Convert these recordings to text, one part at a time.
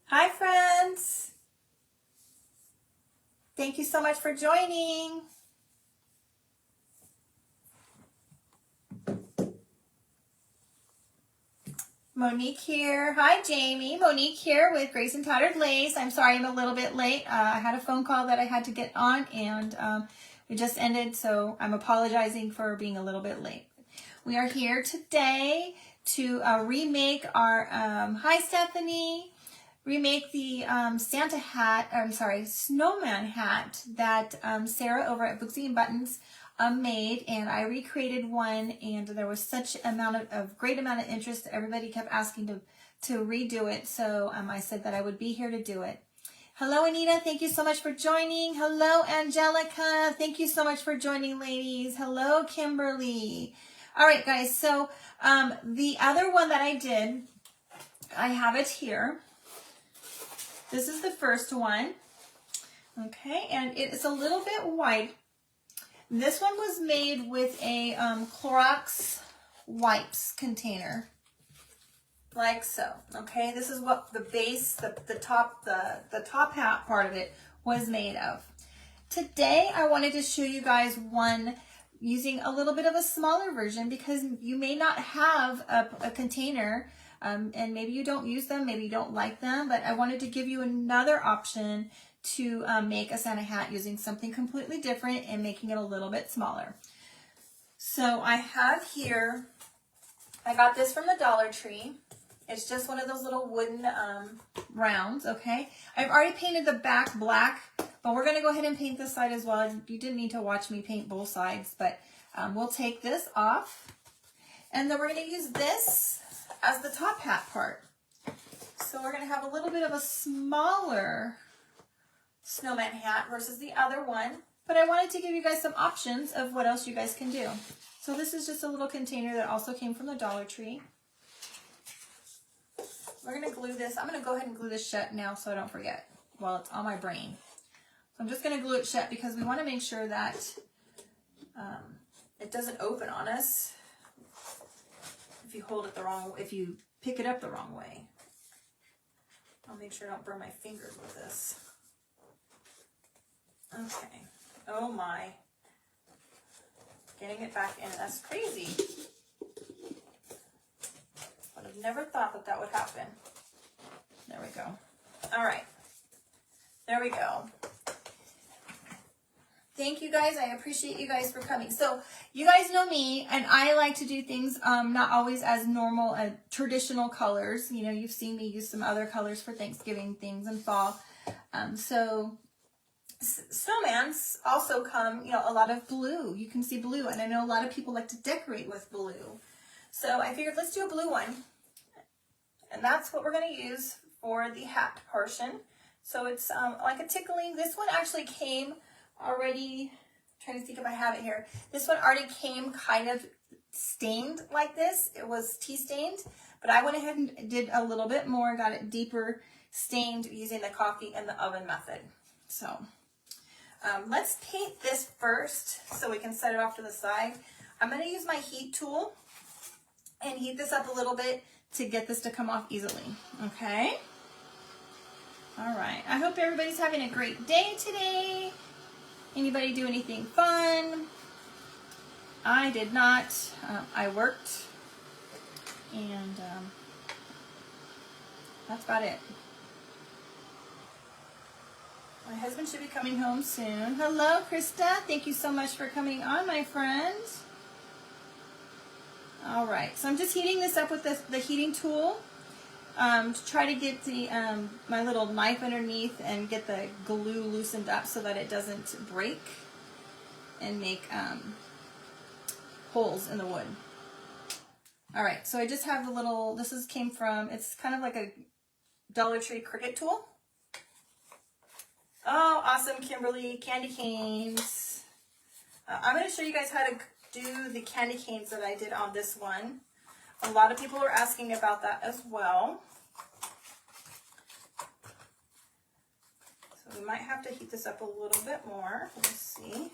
Hi friends! Thank you so much for joining. Monique here. Hi Jamie. Monique here with Grace and Tattered Lace. I'm sorry I'm a little bit late. I had a phone call that I had to get on and it just ended, so I'm apologizing for being a little bit late. We are here today to remake our, hi Stephanie, remake the Santa hat, snowman hat that Sarah over at Booksy and Buttons made, and I recreated one, and there was such great amount of interest. Everybody kept asking to redo it, so I said that I would be here to do it. Hello Anita, thank you so much for joining. Hello Angelica, thank you so much for joining, ladies. Hello Kimberly. All right guys, so the other one that I did, I have it here. This is the first one, okay, and it's a little bit white. This one was made with a Clorox wipes container, like so, okay. This is what the base, the top hat part of it was made of. Today, I wanted to show you guys one using a little bit of a smaller version because you may not have a container. And maybe you don't use them, maybe you don't like them, but I wanted to give you another option to make a Santa hat using something completely different and making it a little bit smaller. So I have here, I got this from the Dollar Tree. It's just one of those little wooden rounds, okay? I've already painted the back black, but we're gonna go ahead and paint this side as well. You didn't need to watch me paint both sides, but we'll take this off. And then we're gonna use this as the top hat part. So we're going to have a little bit of a smaller snowman hat versus the other one, but I wanted to give you guys some options of what else you guys can do. So this is just a little container that also came from the Dollar Tree. We're going to glue this. I'm going to go ahead and glue this shut now so I don't forget while it's on my brain. So I'm just going to glue it shut because we want to make sure that it doesn't open on us if you hold it the wrong way, if you pick it up the wrong way. I'll make sure I don't burn my fingers with this. Okay. Oh my. Getting it back in, that's crazy. Would have never thought that that would happen. There we go. All right. There we go. Thank you guys. I appreciate you guys for coming. So you guys know me, and I like to do things not always as normal, traditional colors. You know, you've seen me use some other colors for Thanksgiving things and fall. So snowmans also come, you know, a lot of blue. You can see blue, and I know a lot of people like to decorate with blue. So I figured let's do a blue one. And that's what we're going to use for the hat portion. So it's like a tickling. This one actually came already, trying to think if I have it here. This one already came kind of stained like this. It was tea stained, but I went ahead and did a little bit more, got it deeper stained using the coffee in the oven method. So let's paint this first so we can set it off to the side. I'm going to use my heat tool and heat this up a little bit to get this to come off easily. Okay. All right. I hope everybody's having a great day today. Anybody do anything fun? I did not. I worked, and that's about it. My husband should be coming home soon. Hello, Krista. Thank you so much for coming on, my friends. All right, so I'm just heating this up with the heating tool to try to get the my little knife underneath and get the glue loosened up so that it doesn't break and make holes in the wood. All right, so I just have a little, came from, it's kind of like a Dollar Tree Cricut tool. Oh, awesome, Kimberly, candy canes. I'm going to show you guys how to do the candy canes that I did on this one. A lot of people are asking about that as well. So we might have to heat this up a little bit more. Let's see.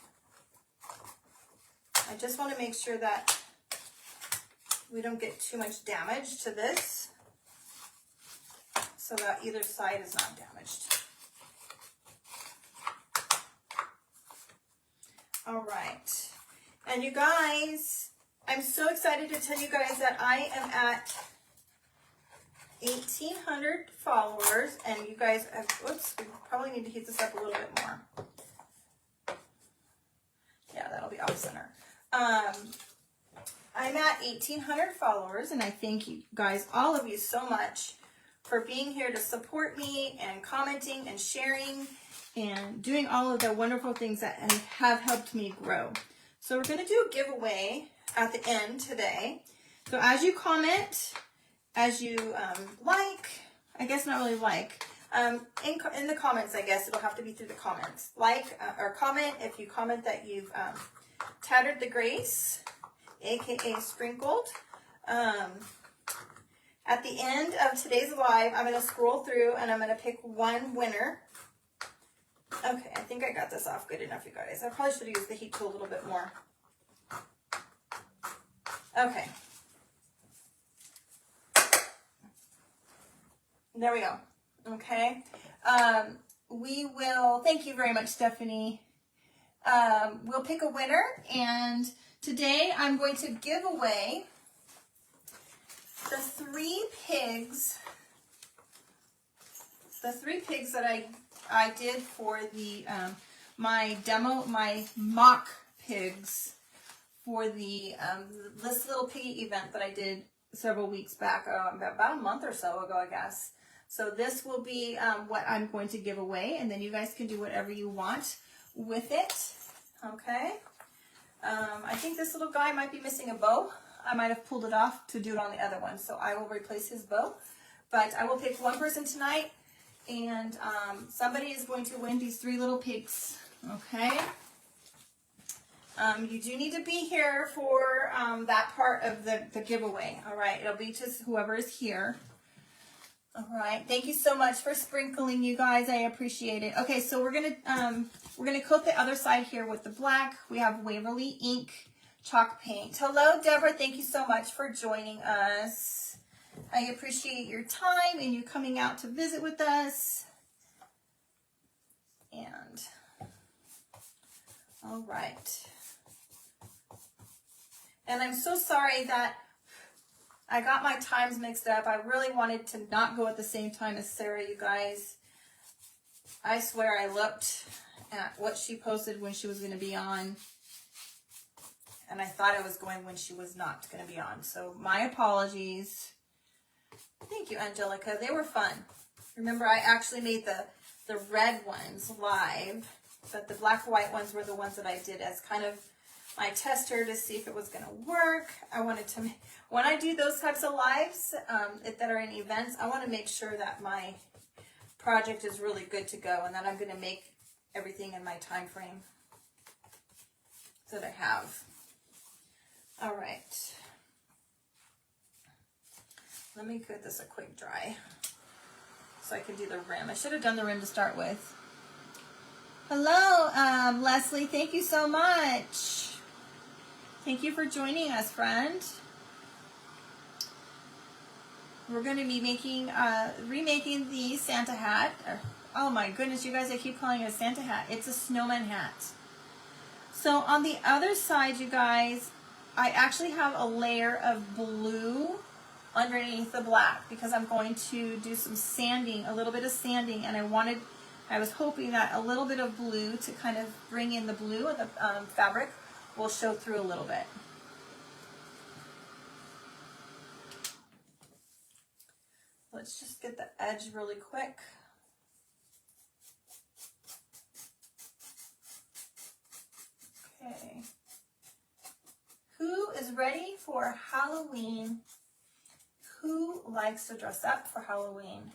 I just want to make sure that we don't get too much damage to this. So so that either side is not damaged. All right. And you guys, I'm so excited to tell you guys that I am at 1,800 followers, and you guys have, oops, we probably need to heat this up a little bit more. Yeah, that'll be off center. I'm at 1,800 followers, and I thank you guys, all of you, so much for being here to support me and commenting and sharing and doing all of the wonderful things that have helped me grow. So we're going to do a giveaway at the end today. So as you comment, as you like, I guess not really like, in the comments, I guess it'll have to be through the comments. Like or comment if you comment that you've tattered the Grace, aka sprinkled. At the end of today's live, I'm going to scroll through and I'm going to pick one winner. Okay, I think I got this off good enough, you guys. I probably should have used the heat tool a little bit more. Okay. There we go. Okay. We will, thank you very much, Stephanie. We'll pick a winner, and today I'm going to give away the three pigs that I did for the my demo, my mock pigs for the this little piggy event that I did several weeks back, about a month or so ago, I guess. So this will be what I'm going to give away, and then you guys can do whatever you want with it. Okay. I think this little guy might be missing a bow. I might have pulled it off to do it on the other one, so I will replace his bow. But I will pick one person tonight, and somebody is going to win these three little pigs. Okay. You do need to be here for that part of the giveaway. All right. It'll be to whoever is here. All right. Thank you so much for sprinkling, you guys. I appreciate it. Okay, so we're gonna coat the other side here with the black. We have Waverly ink chalk paint. Hello, Deborah. Thank you so much for joining us. I appreciate your time and you coming out to visit with us. And all right. And I'm so sorry that I got my times mixed up. I really wanted to not go at the same time as Sarah, you guys. I swear I looked at what she posted when she was going to be on, and I thought I was going when she was not going to be on. So my apologies. Thank you, Angelica. They were fun. Remember, I actually made the red ones live, but the black and white ones were the ones that I did as kind of my tester to see if it was going to work. I wanted to, when I do those types of lives that are in events, I want to make sure that my project is really good to go and that I'm going to make everything in my time frame that I have. All right. Let me give this a quick dry so I can do the rim. I should have done the rim to start with. Hello, Leslie. Thank you so much. Thank you for joining us, friend. We're going to be making, remaking the Santa hat. Oh my goodness, you guys, I keep calling it a Santa hat. It's a snowman hat. So on the other side, you guys, I actually have a layer of blue underneath the black because I'm going to do some sanding, a little bit of sanding, and I was hoping that a little bit of blue to kind of bring in the blue of the fabric will show through a little bit. Let's just get the edge really quick. Okay. Who is ready for Halloween? Who likes to dress up for Halloween?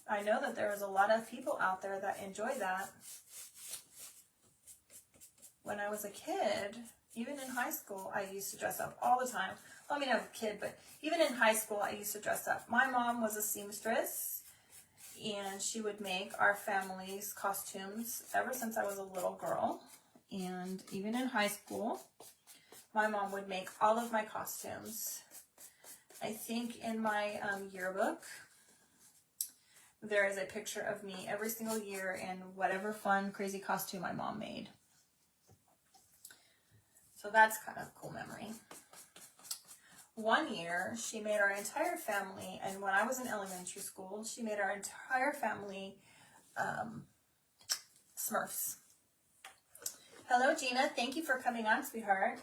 I know that there is a lot of people out there that enjoy that. When I was a kid, even in high school, I used to dress up all the time. Well, I mean, I was a kid, but even in high school, I used to dress up. My mom was a seamstress, and she would make our family's costumes ever since I was a little girl. And even in high school, my mom would make all of my costumes. I think in my yearbook, there is a picture of me every single year in whatever fun, crazy costume my mom made. So that's kind of a cool memory. One year, she made our entire family, and when I was in elementary school, she made our entire family Smurfs. Hello, Gina. Thank you for coming on, sweetheart.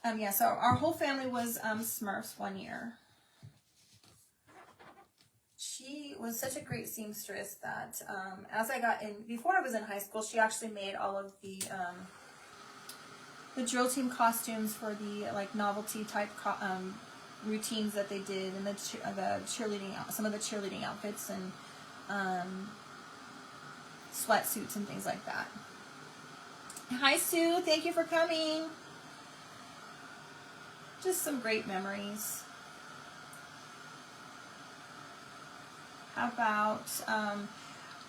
Yeah, so our whole family was Smurfs one year. She was such a great seamstress that as I got in, before I was in high school, she actually made all of the drill team costumes for the like novelty type routines that they did, and the cheerleading, some of the cheerleading outfits, and sweatsuits and things like that. Hi, Sue. Thank you for coming. Just some great memories. How about,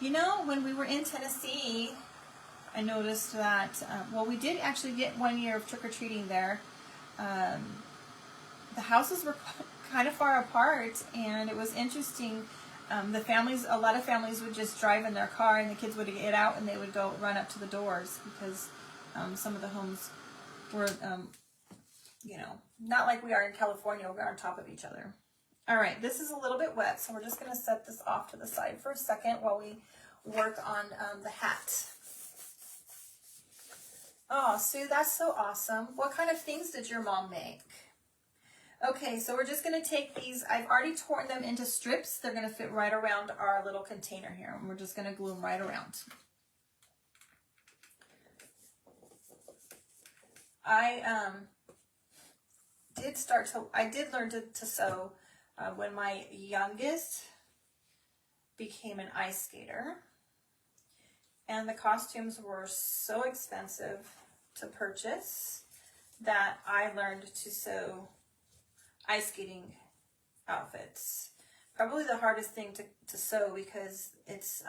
you know, when we were in Tennessee, I noticed that, well, we did actually get 1 year of trick-or-treating there. The houses were kind of far apart, and it was interesting. A lot of families would just drive in their car, and the kids would get out and they would go run up to the doors, because some of the homes were, you know, not like we are in California, we're on top of each other. All right, this is a little bit wet, so we're just going to set this off to the side for a second while we work on the hat. Oh, Sue, that's so awesome. What kind of things did your mom make? Okay, so we're just going to take these. I've already torn them into strips. They're going to fit right around our little container here, and we're just going to glue them right around. I did learn to sew when my youngest became an ice skater, and the costumes were so expensive to purchase that I learned to sew ice skating outfits. Probably the hardest thing to sew, because it's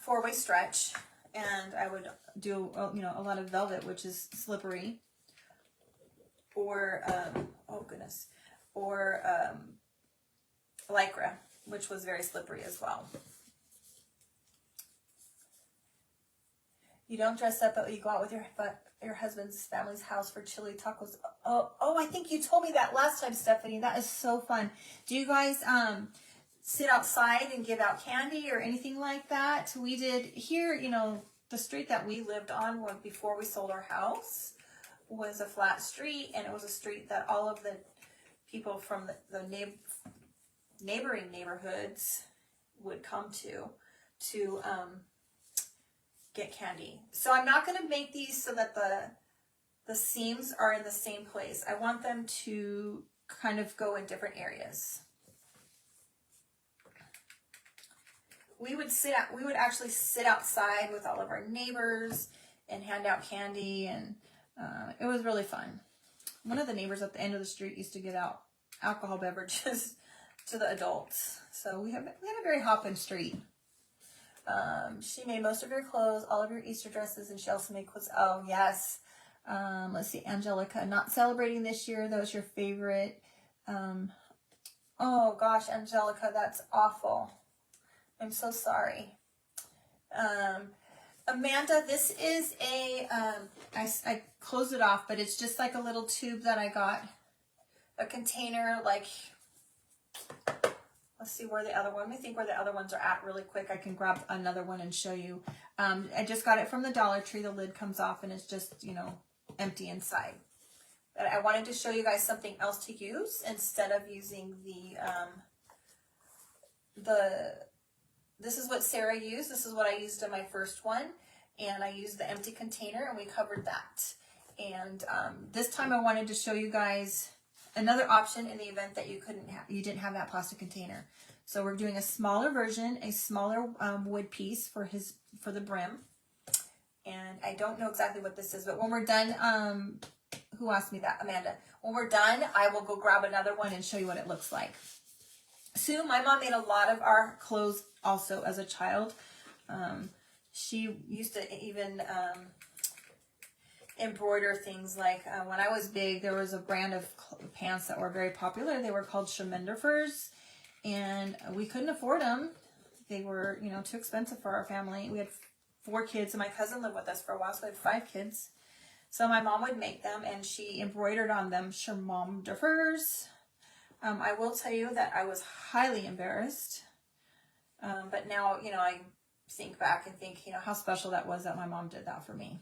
4-way stretch, and I would do you know, a lot of velvet, which is slippery, or oh goodness, or lycra, which was very slippery as well. You don't dress up, but you go out with your husband's family's house for chili tacos. Oh, I think you told me that last time, Stephanie. That is so fun. Do you guys sit outside and give out candy or anything like that? We did here. You know, the street that we lived on before we sold our house was a flat street, and it was a street that all of the people from the neighboring neighborhoods would come to get candy. So I'm not going to make these so that the seams are in the same place. I want them to kind of go in different areas. We would actually sit outside with all of our neighbors and hand out candy, and it was really fun. One of the neighbors at the end of the street used to give out alcohol beverages to the adults. So we have a very hopping street. She made most of your clothes, all of your Easter dresses, and she also made clothes. Oh, yes. Let's see, Angelica, not celebrating this year. That was your favorite. Oh, gosh, Angelica, that's awful. I'm so sorry. Amanda, this is I closed it off, but it's just like a little tube that I got. A container, like, let's see where the other one, let me think where the other ones are at really quick. I can grab another one and show you. I just got it from the Dollar Tree. The lid comes off and it's just, you know, empty inside. But I wanted to show you guys something else to use instead of using this is what Sarah used. This is what I used in my first one. And I used the empty container, and we covered that. And this time I wanted to show you guys another option in the event that you didn't have that plastic container. So we're doing a smaller version, a smaller wood piece for the brim. And I don't know exactly what this is, but when we're done, who asked me that? Amanda. When we're done, I will go grab another one and show you what it looks like. Sue, my mom made a lot of our clothes also as a child. She used to even embroider things like when I was big, there was a brand of pants that were very popular. They were called Schemenderfers, and we couldn't afford them. They were, you know, too expensive for our family. We had 4 kids, and my cousin lived with us for a while, so we had 5 kids. So my mom would make them, and she embroidered on them Shermomdifers. I will tell you that I was highly embarrassed. But now, you know, I think back and think, you know, how special that was that my mom did that for me.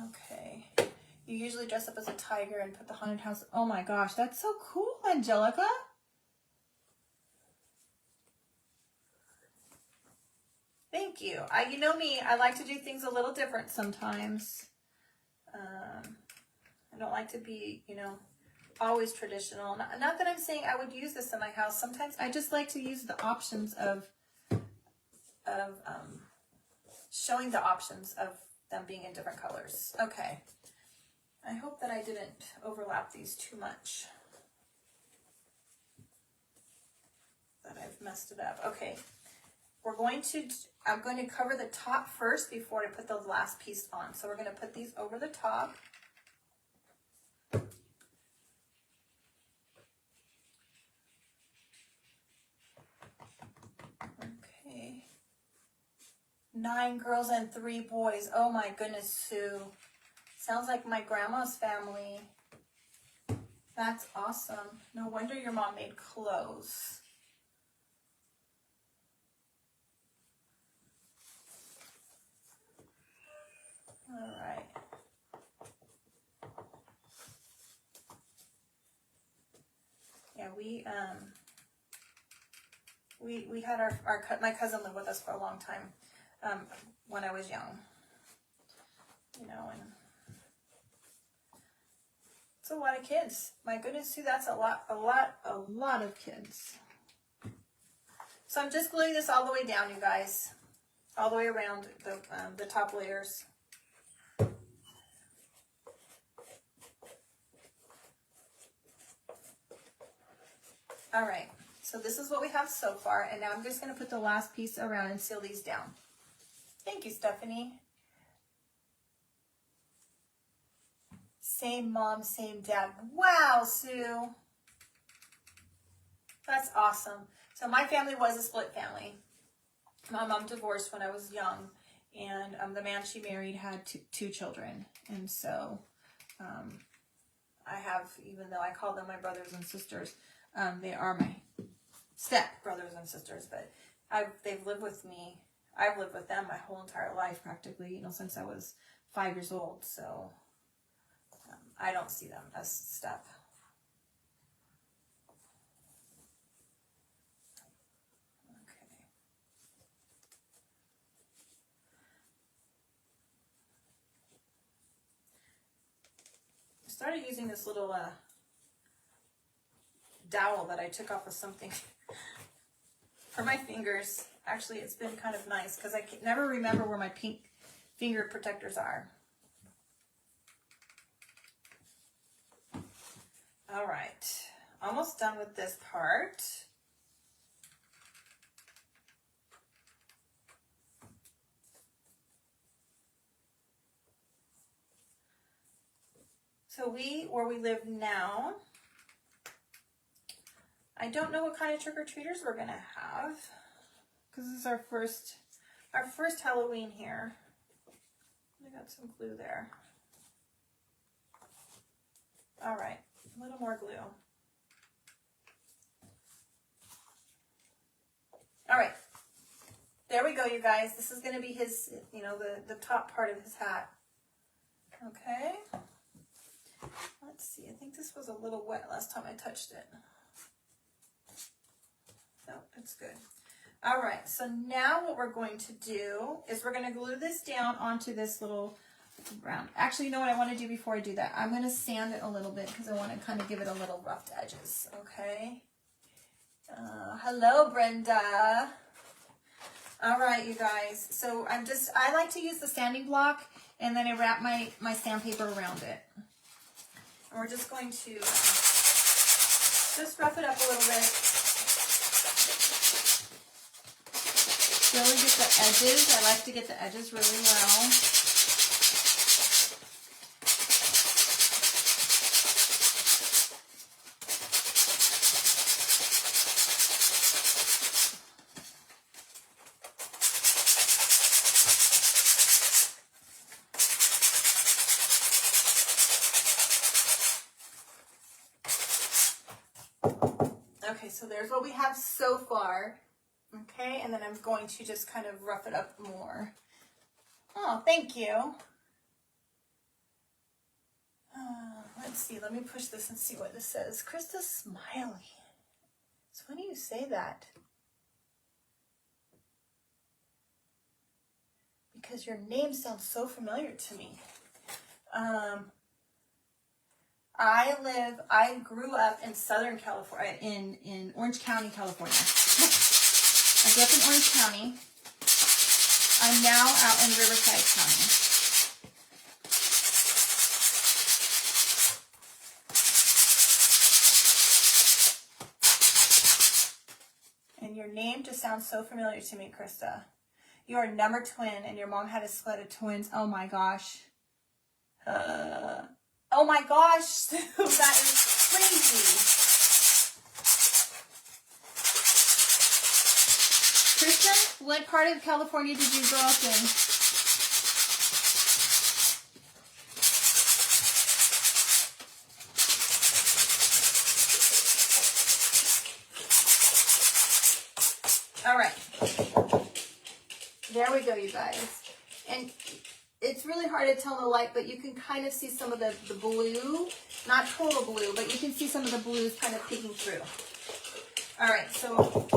Okay. You usually dress up as a tiger and put the haunted house. Oh my gosh, that's so cool, Angelica. Thank you. You know me, I like to do things a little different sometimes. I don't like to be, you know, always traditional. Not that I'm saying I would use this in my house. Sometimes I just like to use the options of showing the options of them being in different colors. Okay. I hope that I didn't overlap these too much, that I've messed it up. Okay. I'm going to cover the top first before I put the last piece on. So we're going to put these over the top. Okay. 9 girls and 3 boys. Oh my goodness, Sue. Sounds like my grandma's family. That's awesome. No wonder your mom made clothes. All right. Yeah, we had my cousin lived with us for a long time when I was young. You know, and it's a lot of kids. My goodness, too, that's a lot of kids. So I'm just gluing this all the way down, you guys, all the way around the top layers. All right, so this is what we have so far, and now I'm just going to put the last piece around and seal these down. Thank you, Stephanie. Same mom, same dad. Wow, Sue. That's awesome. So my family was a split family. My mom divorced when I was young, and the man she married had two children. And so I have, even though I call them my brothers and sisters, they are my step brothers and sisters, but they've lived with me. I've lived with them my whole entire life, practically, you know, since I was 5 years old. So I don't see them as step. Okay. I started using this little dowel that I took off of something for my fingers. Actually, it's been kind of nice because I can never remember where my pink finger protectors are. All right, almost done with this part. So where we live now, I don't know what kind of trick-or-treaters we're gonna have, because this is our first Halloween here. I got some glue there. All right, a little more glue. All right, there we go, you guys. This is gonna be his, you know, the top part of his hat. Okay. Let's see, I think this was a little wet last time I touched it. No, it's good. All right, so now what we're going to do is we're going to glue this down onto this little round. Actually, you know what I want to do before I do that? I'm going to sand it a little bit because I want to kind of give it a little roughed edges, okay? Hello, Brenda. All right, you guys. So I like to use the sanding block, and then I wrap my sandpaper around it. And we're just going to just rough it up a little bit. Really get the edges. I like to get the edges really well. so there's what we have so far. Okay, and then I'm going to just kind of rough it up more. Oh, thank you. Let's see, let me push this and see what this says. Krista Smiley. It's funny you say that. Because your name sounds so familiar to me. I grew up in Southern California, in Orange County, California. I grew up in Orange County. I'm now out in Riverside County. And your name just sounds so familiar to me, Krista. You are number twin, and your mom had a split of twins. Oh my gosh. Oh my gosh. That is crazy. Kristen, what part of California did you grow up in? All right. There we go, you guys. And it's really hard to tell in the light, but you can kind of see some of the blue. Not total blue, but you can see some of the blues kind of peeking through. All right, so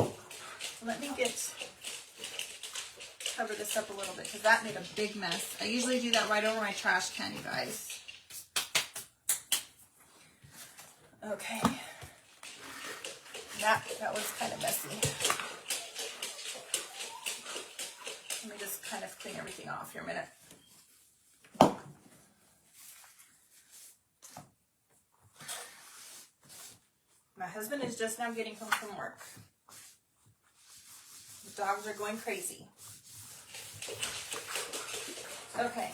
let me cover this up a little bit because that made a big mess. I usually do that right over my trash can, you guys. Okay. That was kind of messy. Let me just kind of clean everything off here a minute. My husband is just now getting home from work. The dogs are going crazy. Okay.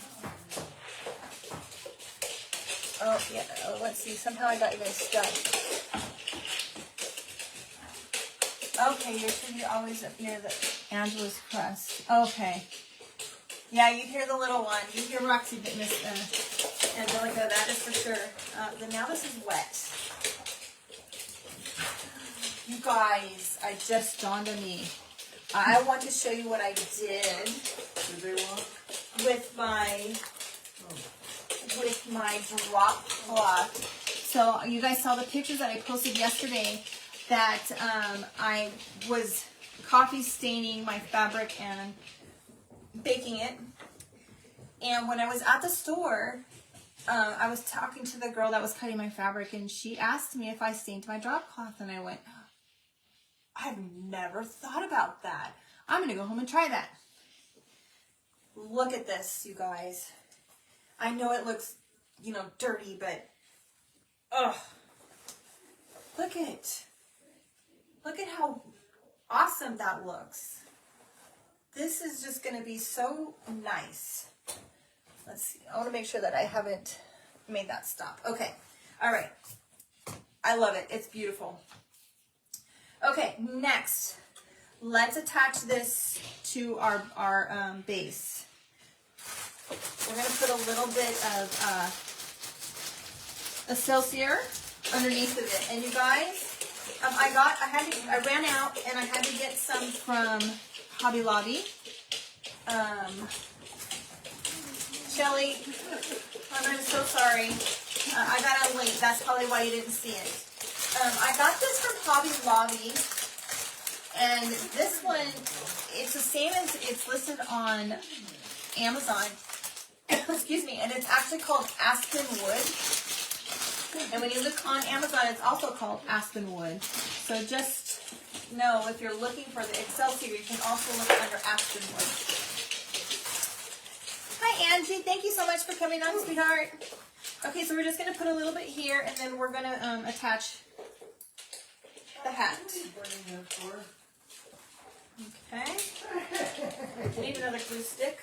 Oh, yeah. Oh, let's see. Somehow I got you guys stuck. Okay, you're always up near the Angela's crust. Okay. Yeah, you hear the little one. You hear Roxy, Miss Angelica. That is for sure. Now this is wet. You guys, I just dawned on me. I want to show you what I did with my drop cloth. So you guys saw the pictures that I posted yesterday that I was coffee staining my fabric and baking it. And when I was at the store, I was talking to the girl that was cutting my fabric, and she asked me if I stained my drop cloth, and I went, I've never thought about that. I'm going to go home and try that. Look at this, you guys. I know it looks, dirty, but, look at how awesome that looks. This is just going to be so nice. Let's see. I want to make sure that I haven't made that stop. Okay. All right. I love it. It's beautiful. Okay, next, let's attach this to our base. We're going to put a little bit of Excelsior underneath of it. And you guys, I ran out and I had to get some from Hobby Lobby. Shelly, I'm so sorry. I got out late. That's probably why you didn't see it. I got this from Hobby Lobby, and this one, it's the same as it's listed on Amazon. Excuse me, and it's actually called Aspen Wood. And when you look on Amazon, it's also called Aspen Wood. So just know if you're looking for the Excelsior, you can also look under Aspen Wood. Hi, Angie. Thank you so much for coming on, sweetheart. Okay, so we're just going to put a little bit here, and then we're going to attach the hat. Okay. I need another glue stick.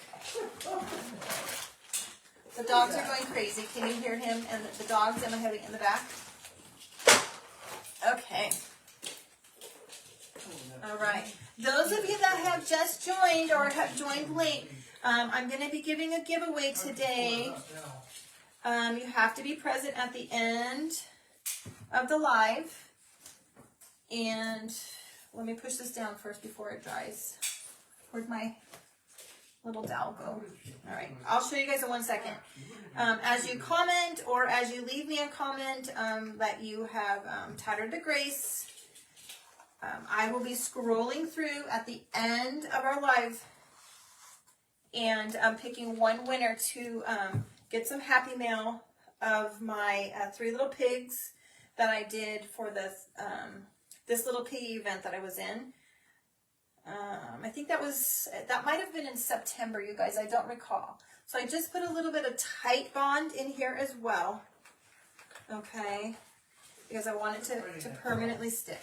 The dogs are going crazy. Can you hear him and the dogs and the heavy in the back? Okay. All right. Those of you that have just joined or have joined late, I'm going to be giving a giveaway today. You have to be present at the end of the live. And let me push this down first before it dries. Where'd my little dowel go? All right, I'll show you guys in 1 second. As you comment or as you leave me a comment that you have tattered to Grace, I will be scrolling through at the end of our live and picking one winner to get some happy mail of my 3 little pigs that I did for this this little piggy event that I was in. I think that might have been in September, you guys. I don't recall. So I just put a little bit of Tight Bond in here as well. Okay, because I want it to permanently stick.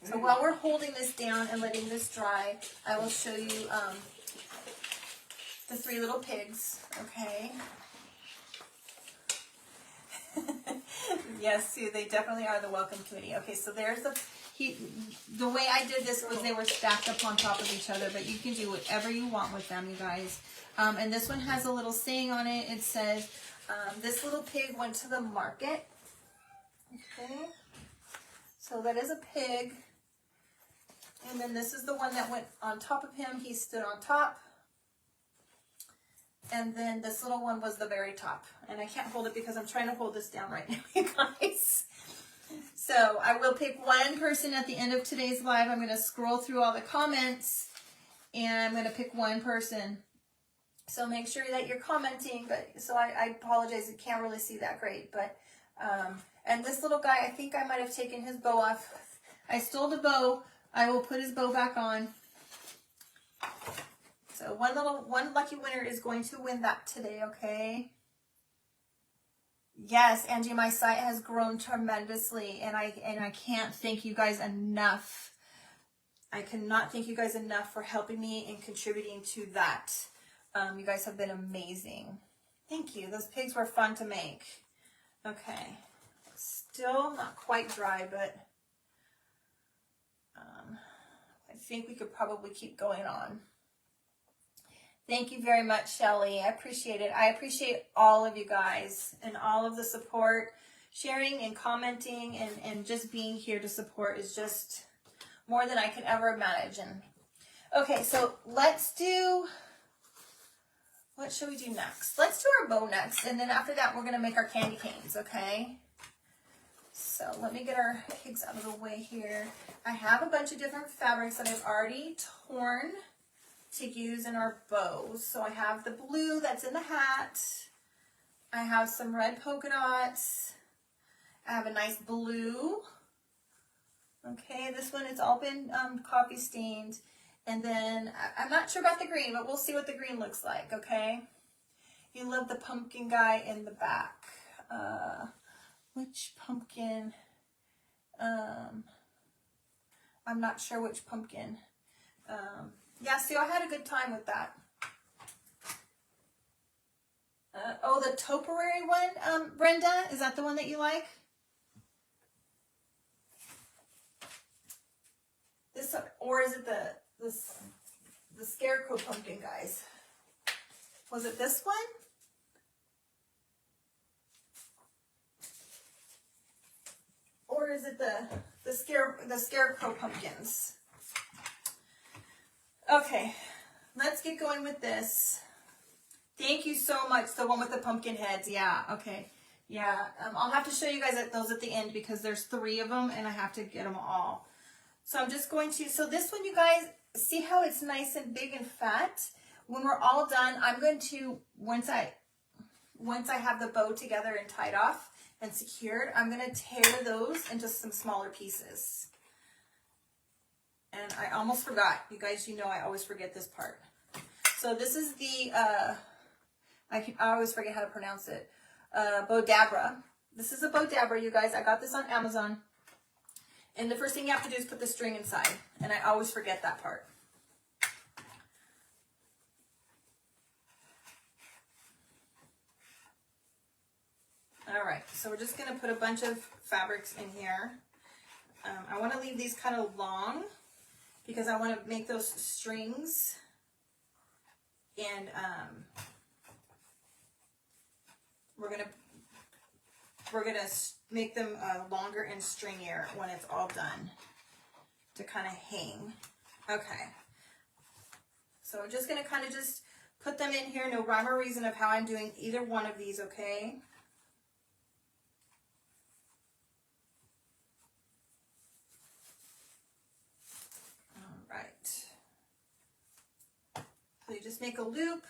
So while we're holding this down and letting this dry, I will show you the 3 little pigs. Okay. Yes, see, they definitely are the welcome committee. Okay, so there's the way I did this was they were stacked up on top of each other, but you can do whatever you want with them, you guys. And this one has a little saying on it. It says, this little pig went to the market. Okay, so that is a pig. And then this is the one that went on top of him. He stood on top. And then this little one was the very top. And I can't hold it because I'm trying to hold this down right now, you guys. So I will pick one person at the end of today's live. I'm going to scroll through all the comments and I'm going to pick one person. So make sure that you're commenting. But so I apologize, you can't really see that great. But and this little guy, I think I might have taken his bow off. I stole the bow. I will put his bow back on. So one lucky winner is going to win that today, okay? Yes, Angie, my site has grown tremendously, and I can't thank you guys enough. I cannot thank you guys enough for helping me and contributing to that. You guys have been amazing. Thank you. Those pigs were fun to make. Okay, still not quite dry, but I think we could probably keep going on. Thank you very much, Shelly. I appreciate it. I appreciate all of you guys and all of the support. Sharing and commenting and just being here to support is just more than I could ever imagine. Okay, so let's do, what should we do next? Let's do our bow next, and then after that, we're going to make our candy canes, okay? So let me get our pigs out of the way here. I have a bunch of different fabrics that I've already torn to use in our bows. So I have the blue that's in the hat. I have some red polka dots. I have a nice blue. Okay, this one it's all been coffee stained. And then I'm not sure about the green, but we'll see what the green looks like, okay? You love the pumpkin guy in the back. Which pumpkin? I'm not sure which pumpkin. Yeah, see, I had a good time with that. Oh, the topiary one, Brenda? Is that the one that you like? This, or is it the scarecrow pumpkin, guys? Was it this one? Or is it the scarecrow pumpkins? Okay, let's get going with this. Thank you so much. The one with the pumpkin heads. Yeah, okay. Yeah, I'll have to show you guys those at the end because there's 3 of them and I have to get them all. So I'm just going to, so this one, you guys, see how it's nice and big and fat? When we're all done, I'm going to, once I have the bow together and tied off and secured, I'm going to tear those into some smaller pieces. And I almost forgot. You guys, you know I always forget this part. So this is the, I always forget how to pronounce it, Bodabra. This is a Bodabra, you guys. I got this on Amazon. And the first thing you have to do is put the string inside. And I always forget that part. All right, so we're just going to put a bunch of fabrics in here. I want to leave these kind of long because I want to make those strings, and we're gonna make them longer and stringier when it's all done to kind of hang. Okay. So I'm just going to kind of just put them in here. No rhyme or reason of how I'm doing either one of these, okay? All right. So you just make a loop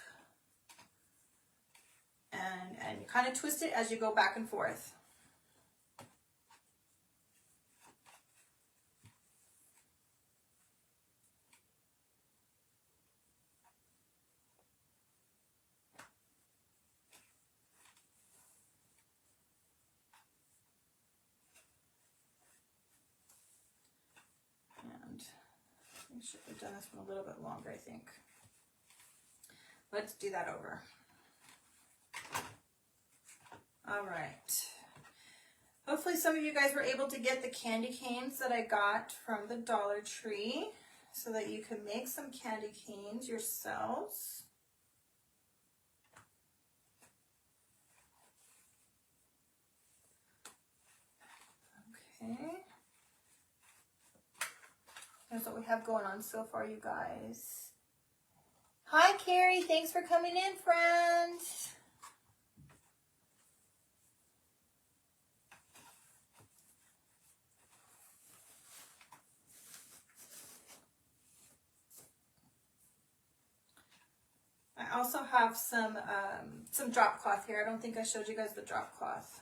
and you kind of twist it as you go back and forth. I should have done this one a little bit longer, I think. Let's do that over. All right. Hopefully some of you guys were able to get the candy canes that I got from the Dollar Tree so that you can make some candy canes yourselves. Okay. Here's what we have going on so far, you guys. Hi, Carrie. Thanks for coming in, friend. I also have some drop cloth here. I don't think I showed you guys the drop cloth.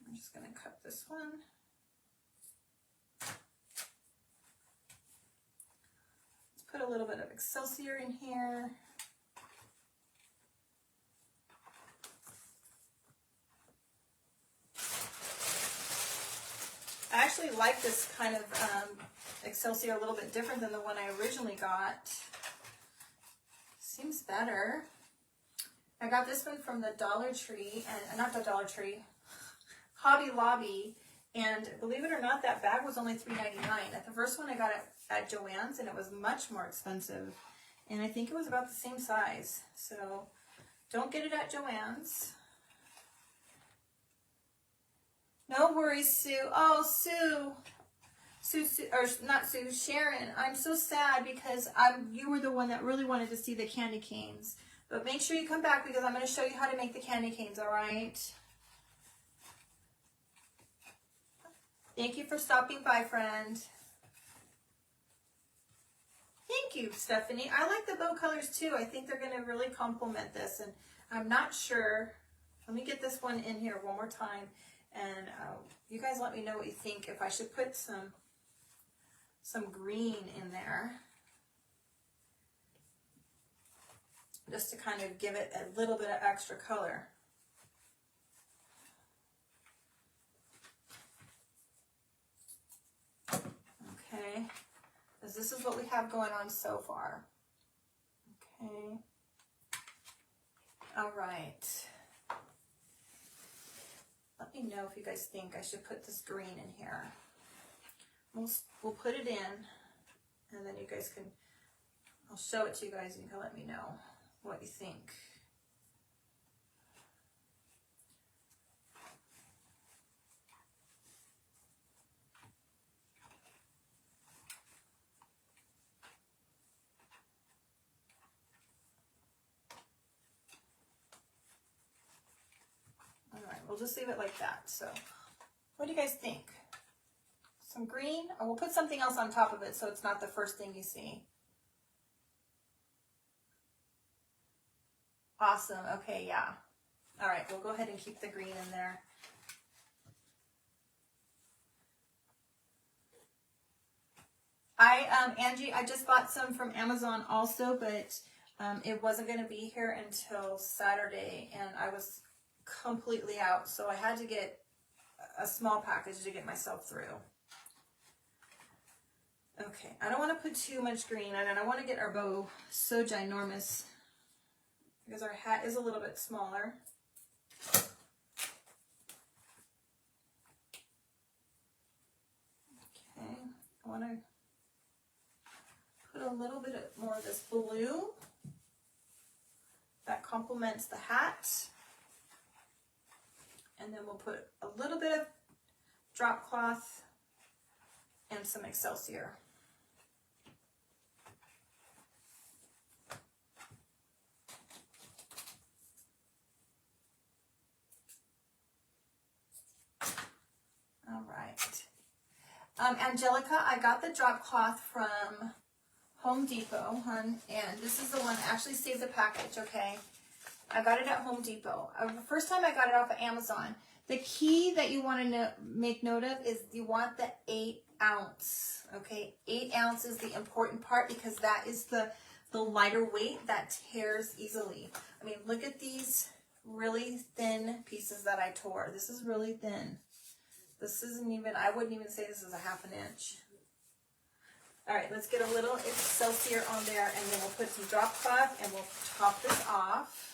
I'm just going to cut this one. Put a little bit of Excelsior in here. I actually like this kind of Excelsior a little bit different than the one I originally got. Seems better. I got this one from the Dollar Tree, and not the Dollar Tree, Hobby Lobby, and believe it or not, that bag was only $3.99. The first one I got at Joann's, and it was much more expensive, and I think it was about the same size. So don't get it at Joann's. No worries, Sue. Oh, Sue, or not Sue, Sharon. I'm so sad because you were the one that really wanted to see the candy canes. But make sure you come back because I'm going to show you how to make the candy canes, all right? Thank you for stopping by, friend. Thank you, Stephanie. I like the bow colors too. I think they're going to really complement this, and I'm not sure. Let me get this one in here one more time, and you guys let me know what you think. If I should put some green in there, just to kind of give it a little bit of extra color. Okay. This is what we have going on so far. Okay. All right. Let me know if you guys think I should put this green in here. We'll put it in, and then you guys can, I'll show it to you guys and you can let me know what you think. We'll just leave it like that. So what do you guys think? Some green? Or we'll put something else on top of it so it's not the first thing you see. Awesome. Okay, yeah. All right, we'll go ahead and keep the green in there. Angie, I just bought some from Amazon also, but it wasn't going to be here until Saturday, and I was completely out, so I had to get a small package to get myself through. Okay, I don't want to put too much green, and I don't want to get our bow so ginormous because our hat is a little bit smaller. Okay, I want to put a little bit more of this blue that complements the hat. And then we'll put a little bit of drop cloth and some Excelsior. All right. Angelica, I got the drop cloth from Home Depot, hon, and this is the one, actually saved the package, okay? I got it at Home Depot. The first time I got it off of Amazon. The key that you want to make note of is you want the 8 ounce, okay? 8 ounce is the important part because that is the lighter weight that tears easily. I mean, look at these really thin pieces that I tore. This is really thin. This isn't even, I wouldn't even say this is a 1/2 inch. All right, let's get a little Excelsior on there, and then we'll put some drop cloth and we'll top this off.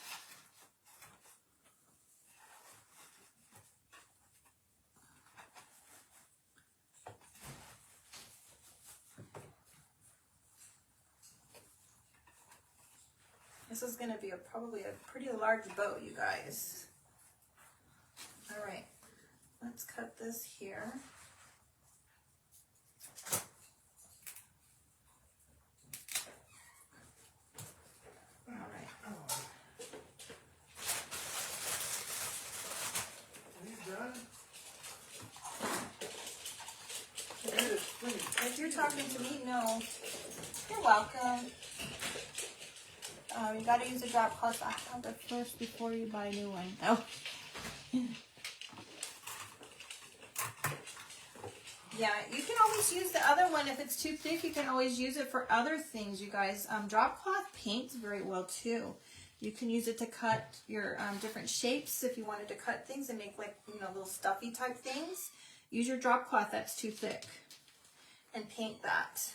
This is going to be probably a pretty large bow, you guys. All right, let's cut this here. All right. Are you done? If you're talking to me, no. You're welcome. You got to use a drop cloth on the first before you buy a new one. Oh. Yeah, you can always use the other one. If it's too thick, you can always use it for other things, you guys. Drop cloth paints very well, too. You can use it to cut your different shapes if you wanted to cut things and make, like, you know, little stuffy type things. Use your drop cloth that's too thick and paint that.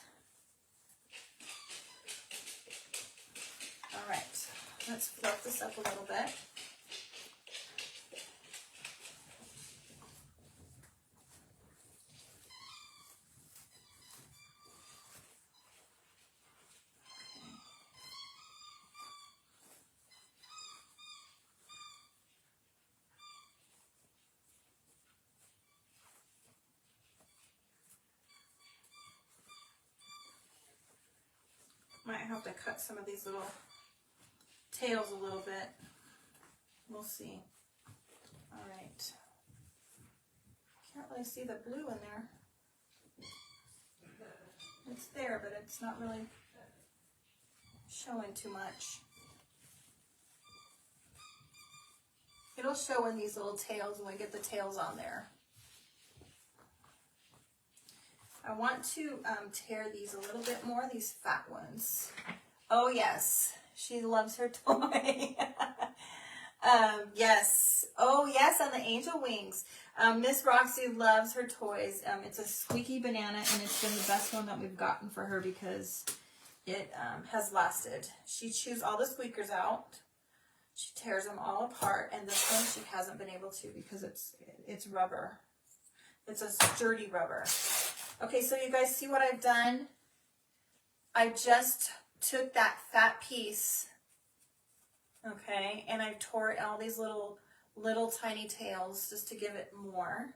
All right, let's fluff this up a little bit. Might have to cut some of these little tails a little bit. We'll see. All right. Can't really see the blue in there. It's there, but it's not really showing too much. It'll show in these little tails when we get the tails on there. I want to tear these a little bit more, these fat ones. Oh yes, she loves her toy. Yes. Oh yes, on the angel wings. Miss Roxy loves her toys. It's a squeaky banana, and it's been the best one that we've gotten for her because it has lasted. She chews all the squeakers out. She tears them all apart, and this one she hasn't been able to because it's rubber. It's a sturdy rubber. Okay, so you guys see what I've done? I just took that fat piece, okay, and I tore it all these little tiny tails just to give it more.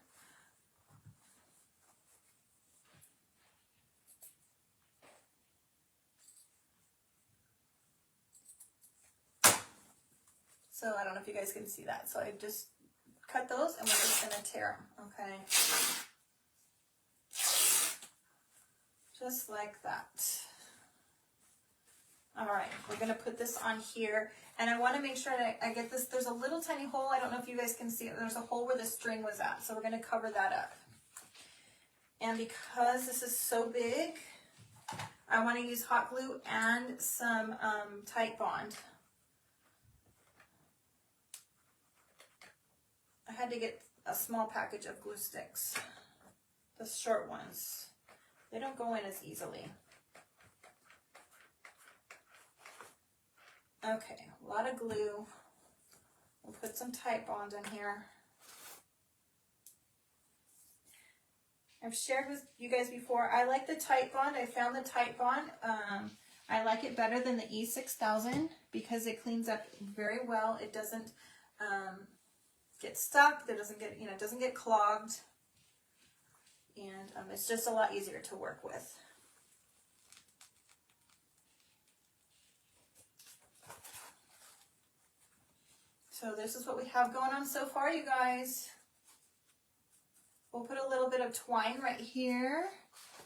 So I don't know if you guys can see that. So I just cut those and we're just gonna tear them, okay? Just like that. All right, we're gonna put this on here, and I wanna make sure that I get this. There's a little tiny hole. I don't know if you guys can see it. There's a hole where the string was at, so we're gonna cover that up. And because this is so big, I wanna use hot glue and some tight bond. I had to get a small package of glue sticks, the short ones. They don't go in as easily. Okay, a lot of glue. We'll put some tight bond in here. I've shared with you guys before, I like the tight bond. I found the tight bond. I like it better than the E6000 because it cleans up very well. It doesn't get stuck. There doesn't get, it doesn't get clogged. And it's just a lot easier to work with. So this is what we have going on so far, you guys. We'll put a little bit of twine right here.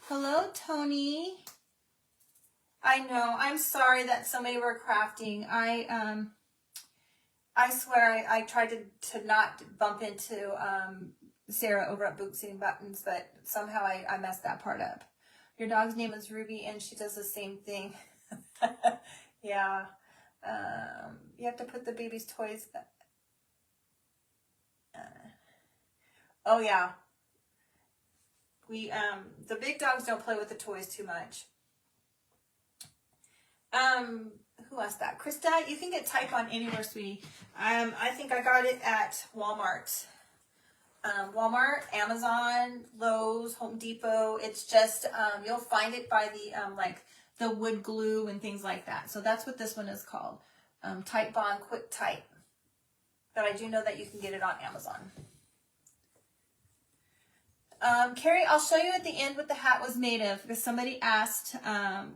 Hello, Tony. I know. I'm sorry that somebody were crafting. I swear I tried to not bump into Sarah over at Bootsy and Buttons, but somehow I messed that part up. Your dog's name is Ruby, and she does the same thing. Yeah. You have to put the baby's toys. Oh yeah. We the big dogs don't play with the toys too much. Who asked that? Krista, you can get Type On anywhere, sweetie. I think I got it at Walmart. Walmart, Amazon, Lowe's, Home Depot. It's just you'll find it by the like the wood glue and things like that. So that's what this one is called. Type Bond Quick Type. But I do know that you can get it on Amazon. Carrie, I'll show you at the end what the hat was made of, because somebody asked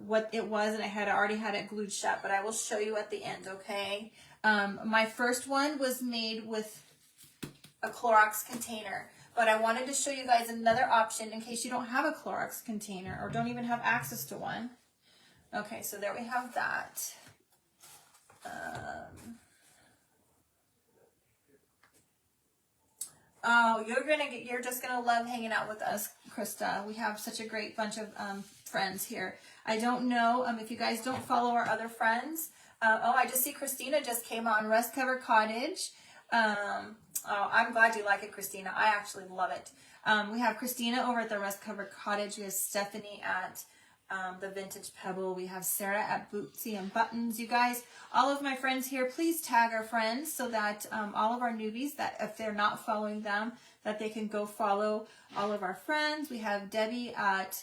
what it was, and I already had it glued shut, but I will show you at the end, okay? My first one was made with a Clorox container, but I wanted to show you guys another option in case you don't have a Clorox container or don't even have access to one. Okay, so there we have that. Oh, you're just gonna love hanging out with us, Krista. We have such a great bunch of friends here. I don't know if you guys don't follow our other friends. Oh, I just see Christina just came on Rust Cover Cottage. Oh, I'm glad you like it, Christina. I actually love it. We have Christina over at the Rust Cover Cottage. We have Stephanie at the Vintage Pebble. We have Sarah at Bootsy and Buttons. You guys, all of my friends here, please tag our friends so that all of our newbies, that if they're not following them, that they can go follow all of our friends. We have Debbie at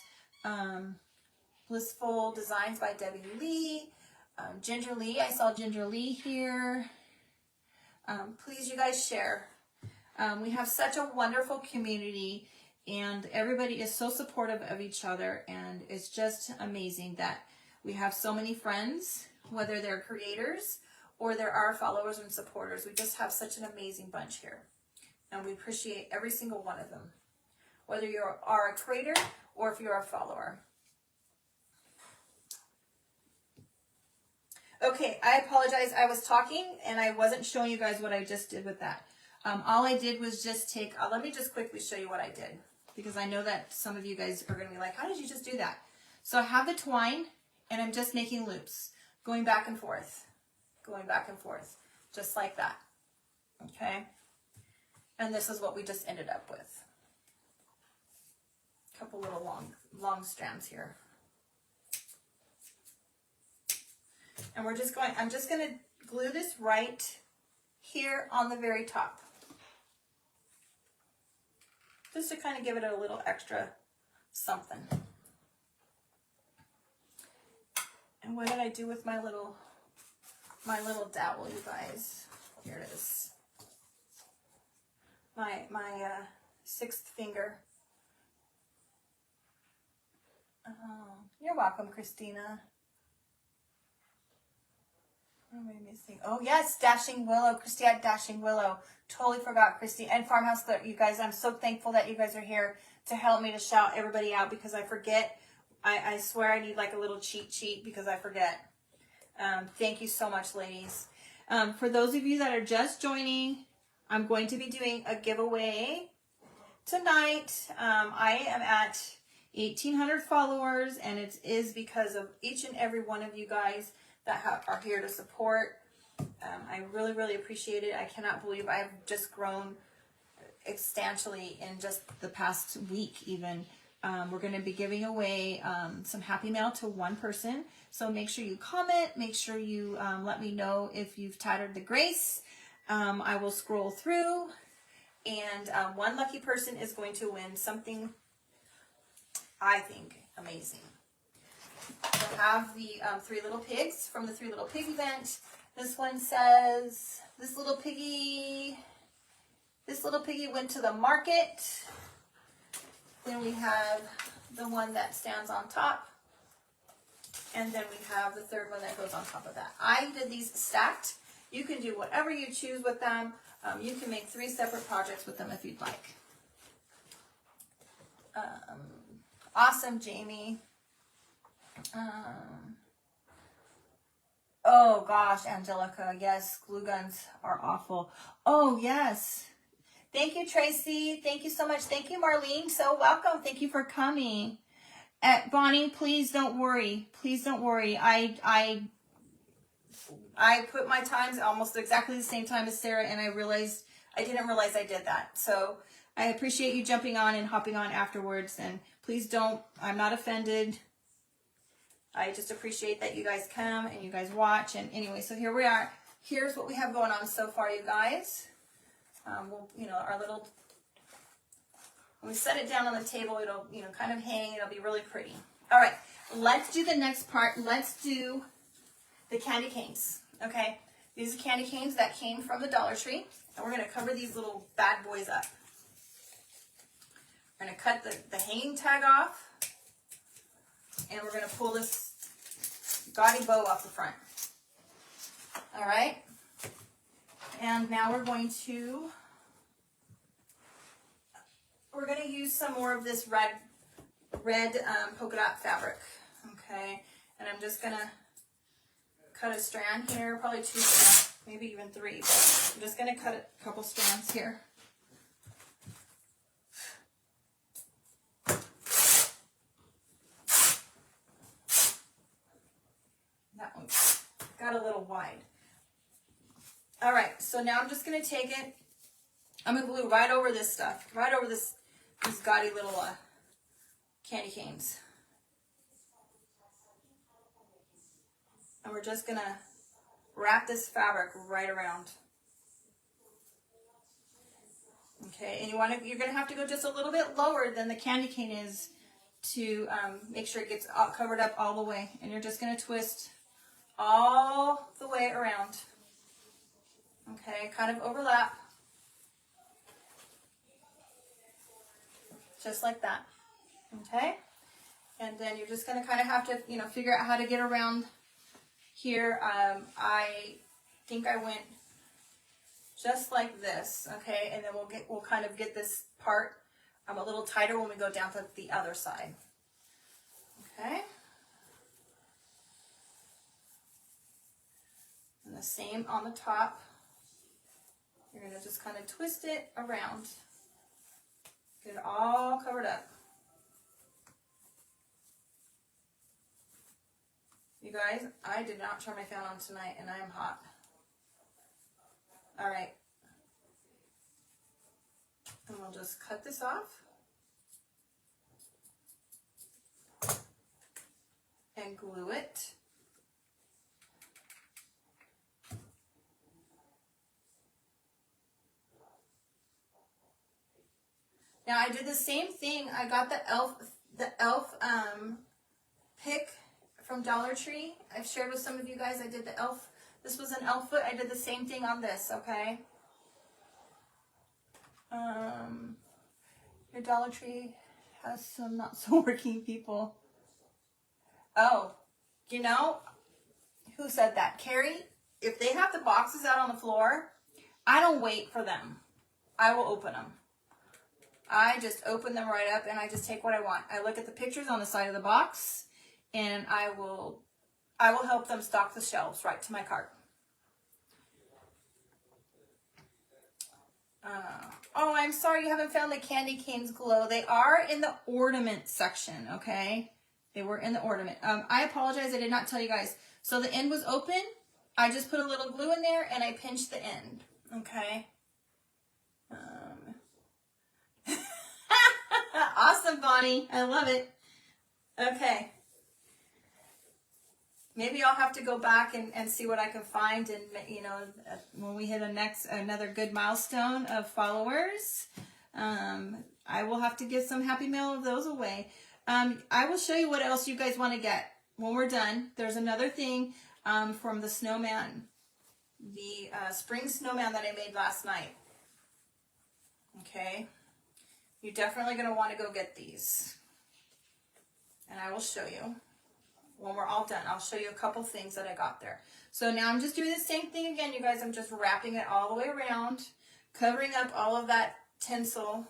Blissful Designs by Debbie Lee. Ginger Lee, I saw Ginger Lee here. Please, you guys, share. We have such a wonderful community, and everybody is so supportive of each other, and it's just amazing that we have so many friends, whether they're creators or they're our followers and supporters. We just have such an amazing bunch here, and we appreciate every single one of them, whether you are a creator or if you're a follower. Okay, I apologize. I was talking and I wasn't showing you guys what I just did with that. All I did was just take, let me just quickly show you what I did, because I know that some of you guys are going to be like, how did you just do that? So I have the twine and I'm just making loops, going back and forth, just like that. Okay. And this is what we just ended up with. A couple little long strands here. And we're just going, I'm just going to glue this right here on the very top, just to kind of give it a little extra something. And what did I do with my little dowel, you guys? Here it is. My sixth finger. Oh, you're welcome, Christina. What am I missing? Oh yes, Dashing Willow. Christy at Dashing Willow. Totally forgot Christy. And Farmhouse, that you guys, I'm so thankful that you guys are here to help me to shout everybody out, because I forget. I swear I need like a little cheat sheet because I forget. Thank you so much, ladies. For those of you that are just joining, I'm going to be doing a giveaway tonight. I am at 1,800 followers, and it is because of each and every one of you guys that are here to support. I really, really appreciate it. I cannot believe I've just grown substantially in just the past week even. We're going to be giving away some Happy Mail to one person. So make sure you comment. Make sure you let me know if you've tattered the Grace. I will scroll through, and one lucky person is going to win something, I think, amazing. I have the Three Little Pigs from the Three Little Pig event. This one says, this little piggy This little piggy went to the market. Then we have the one that stands on top. And then we have the third one that goes on top of that. I did these stacked. You can do whatever you choose with them. You can make 3 separate projects with them if you'd like. Awesome, Jamie. Oh gosh, Angelica, yes, glue guns are awful. Oh yes. Thank you, Tracy. Thank you so much. Thank you, Marlene. So welcome. Thank you for coming. Bonnie, please don't worry. Please don't worry. I put my times almost exactly the same time as Sarah, and I didn't realize I did that. So I appreciate you jumping on and hopping on afterwards. And please don't, I'm not offended. I just appreciate that you guys come and you guys watch. And anyway, so here we are. Here's what we have going on so far, you guys. Our little, when we set it down on the table, it'll, kind of hang. It'll be really pretty. All right, let's do the next part. Let's do the candy canes, okay? These are candy canes that came from the Dollar Tree, and we're going to cover these little bad boys up. We're going to cut the hanging tag off, and we're going to pull this gaudy bow off the front. All right? And now we're going to use some more of this red polka dot fabric, okay? And I'm just going to cut a strand here, probably 2 strands, maybe even 3. But I'm just going to cut a couple strands here. That one got a little wide. All right, so now I'm just going to take it. I'm going to glue right over this stuff, right over these gaudy little candy canes. And we're just going to wrap this fabric right around. Okay, and you're going to have to go just a little bit lower than the candy cane is to make sure it gets covered up all the way. And you're just going to twist all the way around. Okay, kind of overlap. Just like that. Okay? And then you're just going to kind of have to, figure out how to get around here. I think I went just like this, okay? And then we'll kind of get this part a little tighter when we go down to the other side. Okay? And the same on the top. You're going to just kind of twist it around. Get it all covered up. You guys, I did not turn my fan on tonight, and I am hot. All right. And we'll just cut this off. And glue it. Now I did the same thing. I got the elf pick from Dollar Tree. I've shared with some of you guys. I did the elf. This was an elf foot. I did the same thing on this. Okay. Your Dollar Tree has some not so working people. Oh, who said that? Carrie. If they have the boxes out on the floor, I don't wait for them. I will open them. I just open them right up and I just take what I want. I look at the pictures on the side of the box and I will help them stock the shelves right to my cart. Oh, I'm sorry you haven't found the candy canes glow. They are in the ornament section, okay? They were in the ornament. I apologize, I did not tell you guys. So the end was open. I just put a little glue in there and I pinched the end, okay? Awesome, Bonnie. I love it. Okay. Maybe I'll have to go back and see what I can find, and when we hit another good milestone of followers, I will have to give some happy mail of those away. I will show you what else you guys want to get when we're done. There's another thing from the snowman, the spring snowman that I made last night. Okay, you're definitely going to want to go get these. And I will show you when we're all done. I'll show you a couple things that I got there. So now I'm just doing the same thing again, you guys. I'm just wrapping it all the way around, covering up all of that tinsel.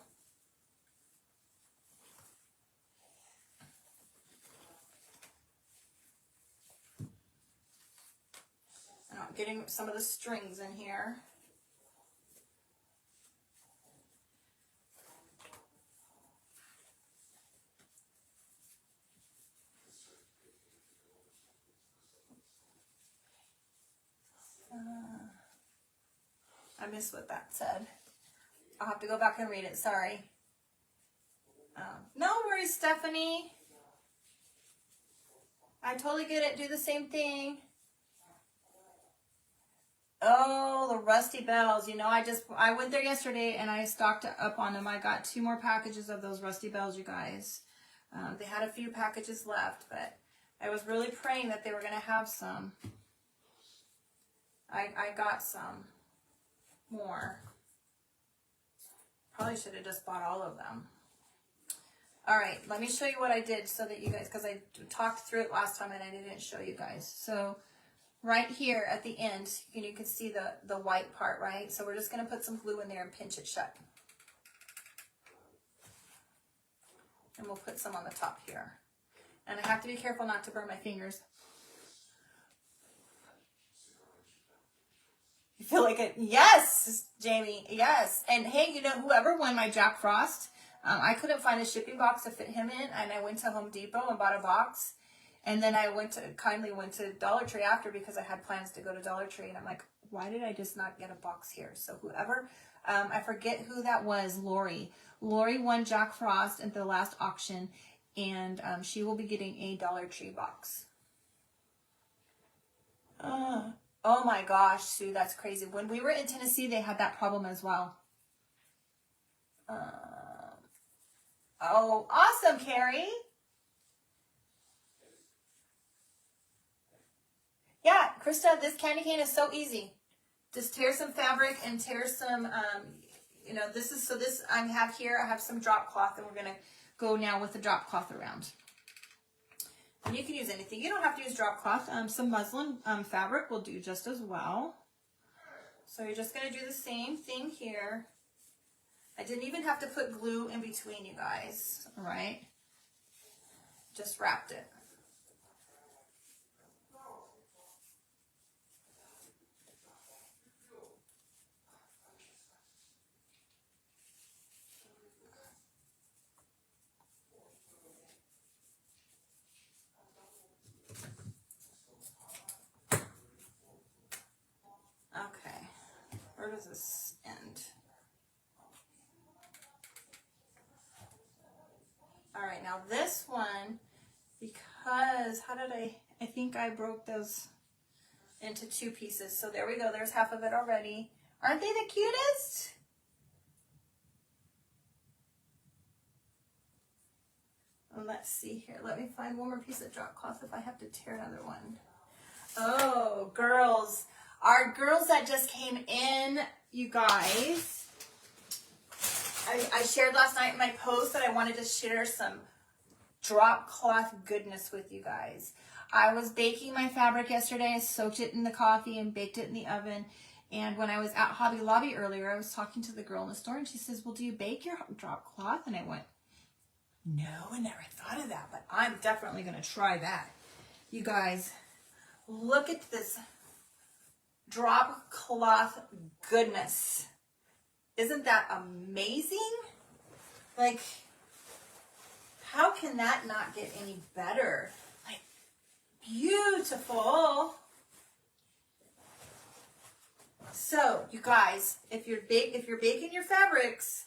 And I'm getting some of the strings in here. I missed what that said. I'll have to go back and read it. Sorry. No worries, Stephanie. I totally get it. Do the same thing. Oh, the Rusty Bells. You know, I went there yesterday and I stocked up on them. I got 2 more packages of those Rusty Bells, you guys. They had a few packages left, but I was really praying that they were going to have some. I got some more. Probably should have just bought all of them. All right, let me show you what I did so that you guys, because I talked through it last time and I didn't show you guys. So right here at the end, you can see the white part, right? So we're just going to put some glue in there and pinch it shut. And we'll put some on the top here. And I have to be careful not to burn my fingers. You feel like it? Yes, Jamie, yes. And hey, you know, whoever won my Jack Frost, I couldn't find a shipping box to fit him in, and I went to Home Depot and bought a box. And then I kindly went to Dollar Tree after because I had plans to go to Dollar Tree. And I'm like, why did I just not get a box here? So whoever, I forget who that was, Lori. Lori won Jack Frost at the last auction, and she will be getting a Dollar Tree box. Oh my gosh, Sue, that's crazy. When we were in Tennessee, they had that problem as well. Oh, awesome, Carrie. Yeah, Krista, this candy cane is so easy. Just tear some fabric and tear some, you know, this I have some drop cloth, and we're going to go now with the drop cloth around. And you can use anything. You don't have to use drop cloth. Some muslin fabric will do just as well. So you're just going to do the same thing here. I didn't even have to put glue in between, you guys. All right. Just wrapped it. Okay. Where does this end? All right, now this one, because, I think I broke those into 2 pieces. So there we go, there's half of it already. Aren't they the cutest? And let's see here, let me find one more piece of drop cloth if I have to tear another one. Oh, girls, our girls that just came in, you guys. I shared last night in my post that I wanted to share some drop cloth goodness with you guys. I was baking my fabric yesterday. I soaked it in the coffee and baked it in the oven. And when I was at Hobby Lobby earlier, I was talking to the girl in the store, and she says, well, do you bake your drop cloth? And I went, no, I never thought of that, but I'm definitely going to try that. You guys, look at this drop cloth goodness. Isn't that amazing? Like, how can that not get any better? Like, beautiful. So, you guys, if you're baking your fabrics,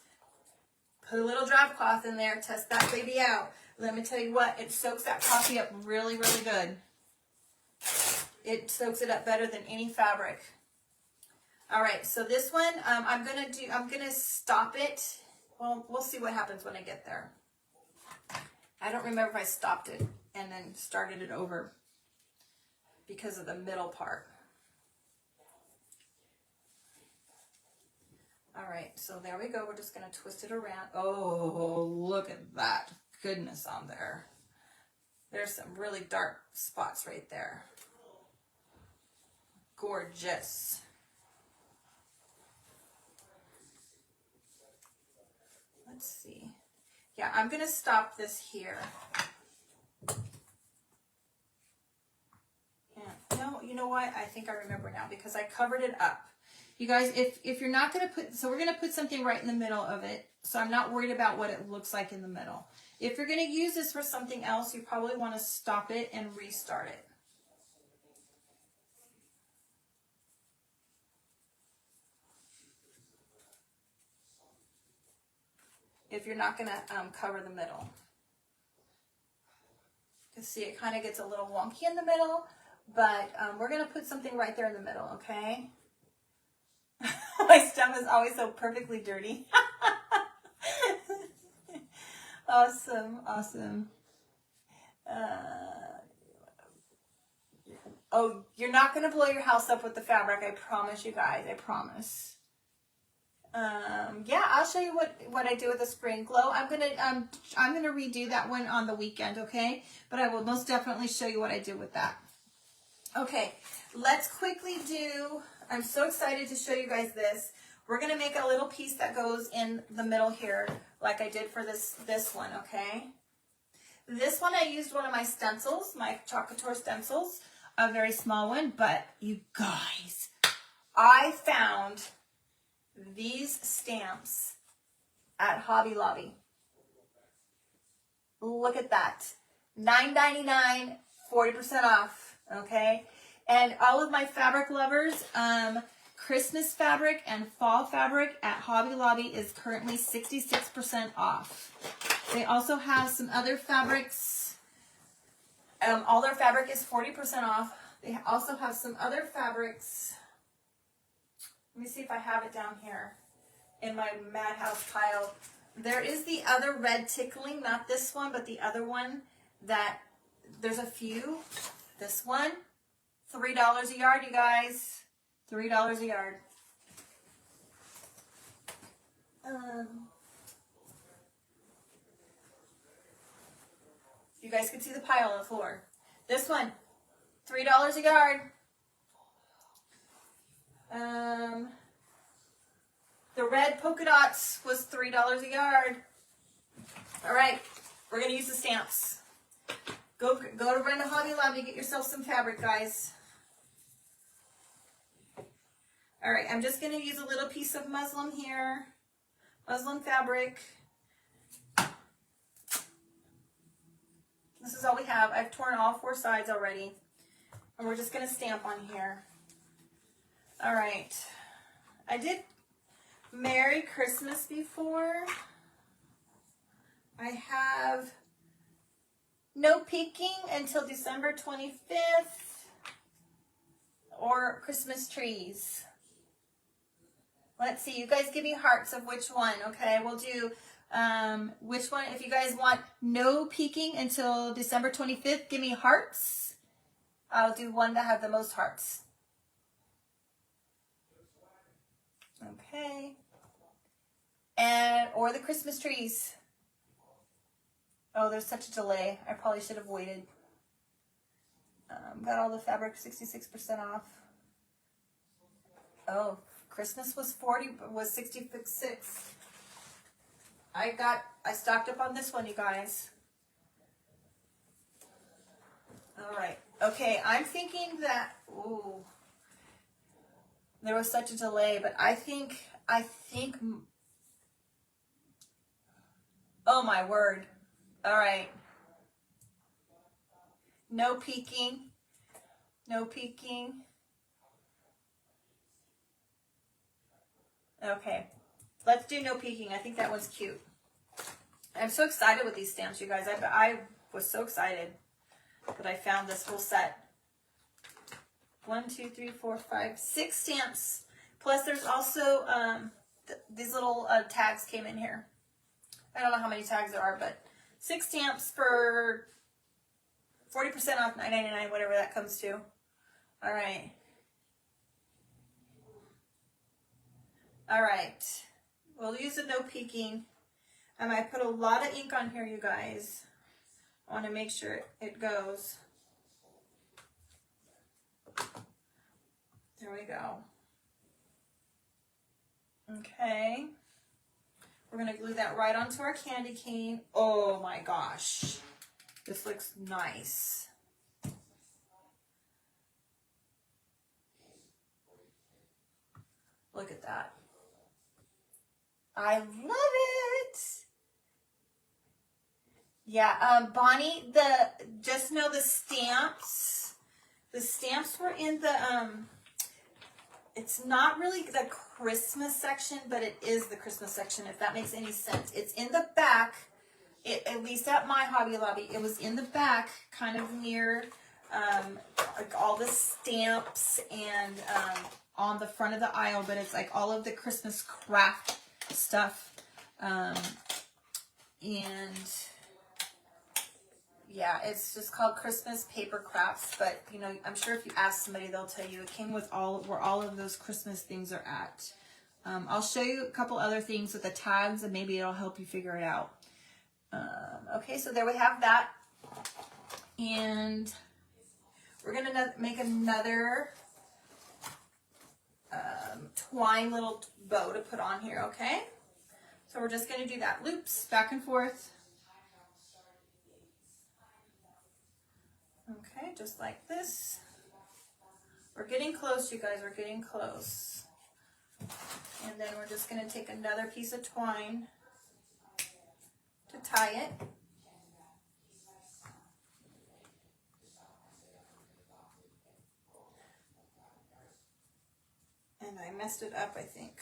put a little drop cloth in there, test that baby out. Let me tell you what, it soaks that coffee up really, really good. It soaks it up better than any fabric. All right, so this one, I'm gonna stop it. Well, we'll see what happens when I get there. I don't remember if I stopped it and then started it over because of the middle part. All right, so there we go. We're just gonna twist it around. Oh, look at that goodness on there. There's some really dark spots right there. Gorgeous. Let's see. Yeah, I'm gonna stop this here. Yeah, no, you know what? I think I remember now because I covered it up. You guys, if you're not gonna put, so we're gonna put something right in the middle of it. So I'm not worried about what it looks like in the middle. If you're gonna use this for something else, you probably wanna stop it and restart it. If you're not gonna cover the middle. You can see it kind of gets a little wonky in the middle, but we're gonna put something right there in the middle, okay? My stem is always so perfectly dirty. Awesome, awesome. Oh, you're not gonna blow your house up with the fabric. I promise you guys. I promise. Yeah, I'll show you what I do with the spring glow. I'm gonna redo that one on the weekend, okay? But I will most definitely show you what I do with that. Okay, let's quickly do. I'm so excited to show you guys this. We're gonna make a little piece that goes in the middle here, like I did for this one, okay? This one I used one of my stencils, my Chocateur stencils, a very small one, but you guys, I found these stamps at Hobby Lobby. Look at that. $9.99, 40% off, okay? And all of my fabric lovers, Christmas fabric and fall fabric at Hobby Lobby is currently 66% off. They also have some other fabrics. All their fabric is 40% off. They also have some other fabrics. Let me see if I have it down here in my Madhouse pile. There is the other red tickling, not this one, but the other one that there's a few. This one, $3 a yard, you guys. $3 a yard. You guys can see the pile on the floor. This one, $3 a yard. The red polka dots was $3 a yard. All right, we're gonna use the stamps. Go to run to Hobby Lobby, get yourself some fabric, guys. All right, I'm just gonna use a little piece of muslin here, muslin fabric. This is all we have. I've torn all 4 sides already, and we're just gonna stamp on here. All right, I did Merry Christmas before. I have no peeking until December 25th or Christmas trees. Let's see, you guys give me hearts of which one, okay? We'll do which one. If you guys want no peeking until December 25th, give me hearts. I'll do one that have the most hearts. Okay. Or the Christmas trees. Oh, there's such a delay. I probably should have waited. Got all the fabric 66% off. Oh, Christmas was 66. I stocked up on this one, you guys. All right. Okay, I'm thinking that, ooh, there was such a delay, but I think, oh my word. All right. No peeking. No peeking. Okay. Let's do no peeking. I think that one's cute. I'm so excited with these stamps, you guys. I was so excited that I found this whole set. 1, 2, 3, 4, 5, 6 stamps. Plus there's also these little tags came in here. I don't know how many tags there are, but 6 stamps for 40% off, $9.99, whatever that comes to. All right. All right. We'll use the no peeking. I put a lot of ink on here, you guys. I want to make sure it goes. There we go. Okay. We're going to glue that right onto our candy cane. Oh my gosh. This looks nice. Look at that. I love it. Yeah, Bonnie, just know the stamps were in the, it's not really the Christmas section, but it is the Christmas section, if that makes any sense. It's in the back, at least at my Hobby Lobby, it was in the back, kind of near, like all the stamps and, on the front of the aisle, but it's like all of the Christmas craft stuff, and yeah, it's just called Christmas Paper Crafts, but you know, I'm sure if you ask somebody, they'll tell you it came with where all of those Christmas things are at. I'll show you a couple other things with the tags and maybe it'll help you figure it out. Okay, so there we have that. And we're gonna make another twine little bow to put on here, okay? So we're just gonna do that, loops back and forth. Okay, just like this. We're getting close, you guys, we're getting close. And then we're just gonna take another piece of twine to tie it. And I messed it up, I think.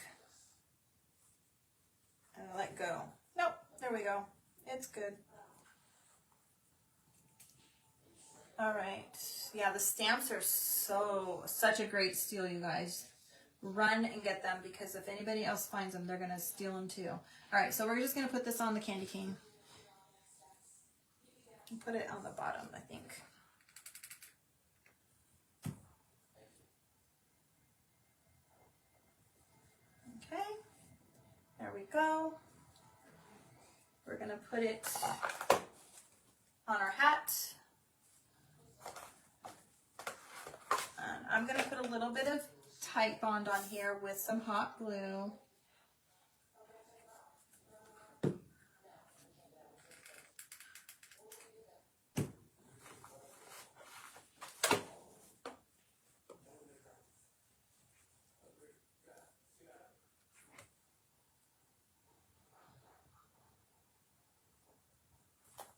And I let go. Nope, there we go. It's good. All right. Yeah, the stamps are such a great steal, you guys. Run and get them because if anybody else finds them, they're going to steal them too. All right, so we're just going to put this on the candy cane. And put it on the bottom, I think. Okay. There we go. We're going to put it on our hat. And I'm going to put a little bit of Tite Bond on here with some hot glue.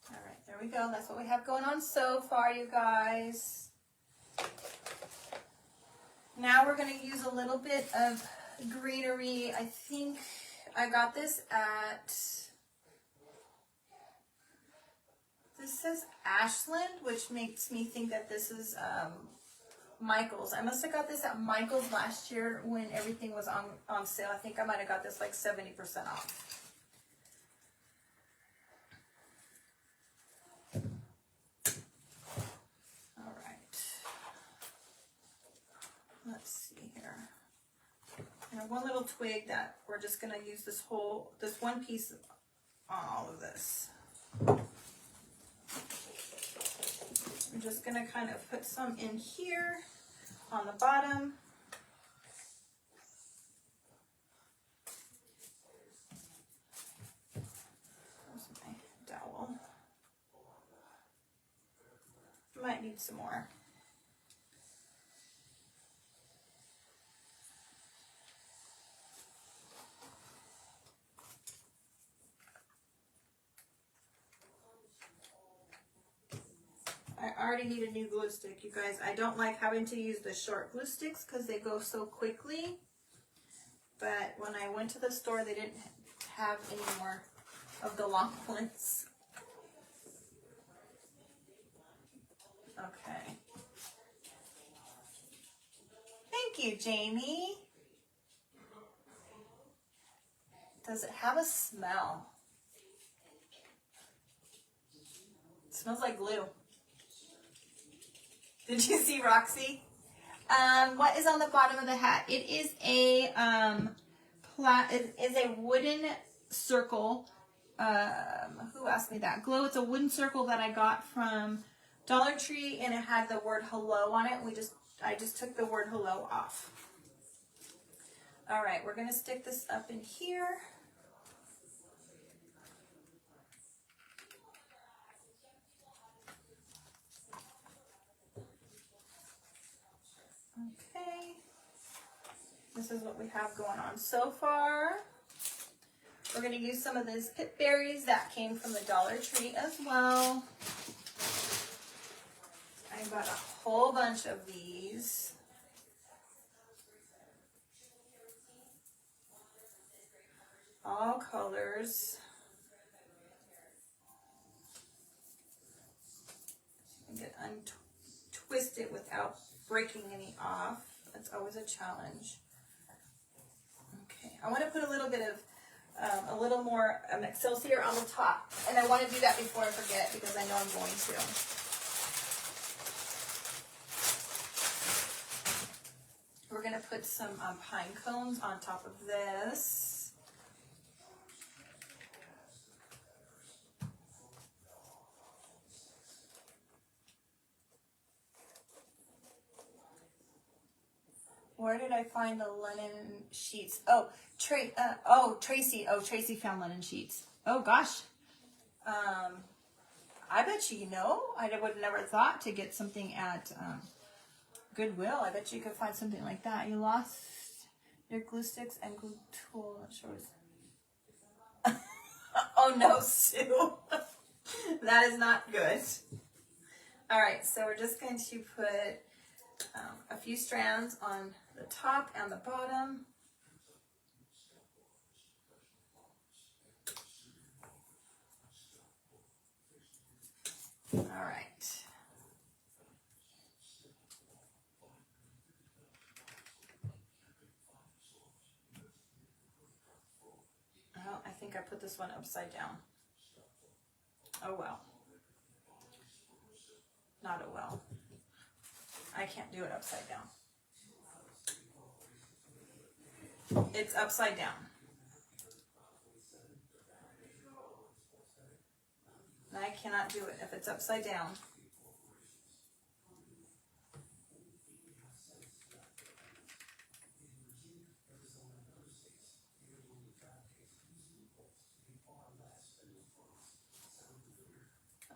All right, there we go. That's what we have going on so far, you guys. Now we're going to use a little bit of greenery. I think I got this at, this says Ashland, which makes me think that this is Michael's. I must have got this at Michael's last year when everything was on sale. I think I might have got this like 70% off. Let's see here. And one little twig that we're just going to use this one piece on all of this. I'm just going to kind of put some in here on the bottom. There's my dowel. Might need some more. I already need a new glue stick, you guys. I don't like having to use the short glue sticks because they go so quickly. But when I went to the store, they didn't have any more of the long ones. Okay. Thank you, Jamie. Does it have a smell? It smells like glue. Did you see Roxy? What is on the bottom of the hat? It is a it is a wooden circle. Who asked me that? Glow, it's a wooden circle that I got from Dollar Tree, and it had the word hello on it. I just took the word hello off. All right, we're gonna stick this up in here. Okay, this is what we have going on so far. We're going to use some of these pip berries that came from the Dollar Tree as well. I got a whole bunch of these. All colors. You can get untwist it without breaking any off. That's always a challenge. Okay, I want to put a little bit of a little more Excelsior on the top. And I want to do that before I forget because I know I'm going to. We're going to put some pine cones on top of this. Where did I find the linen sheets? Oh, Tracy. Oh, Tracy found linen sheets. Oh gosh. I bet you know. I would have never thought to get something at Goodwill. I bet you could find something like that. You lost your glue sticks and glue tool. Not sure. Oh no, Sue. That is not good. All right, so we're just going to put a few strands on the top and the bottom. All right. Oh, I think I put this one upside down. Oh well. Not a well. I can't do it upside down. It's upside down. I cannot do it if it's upside down.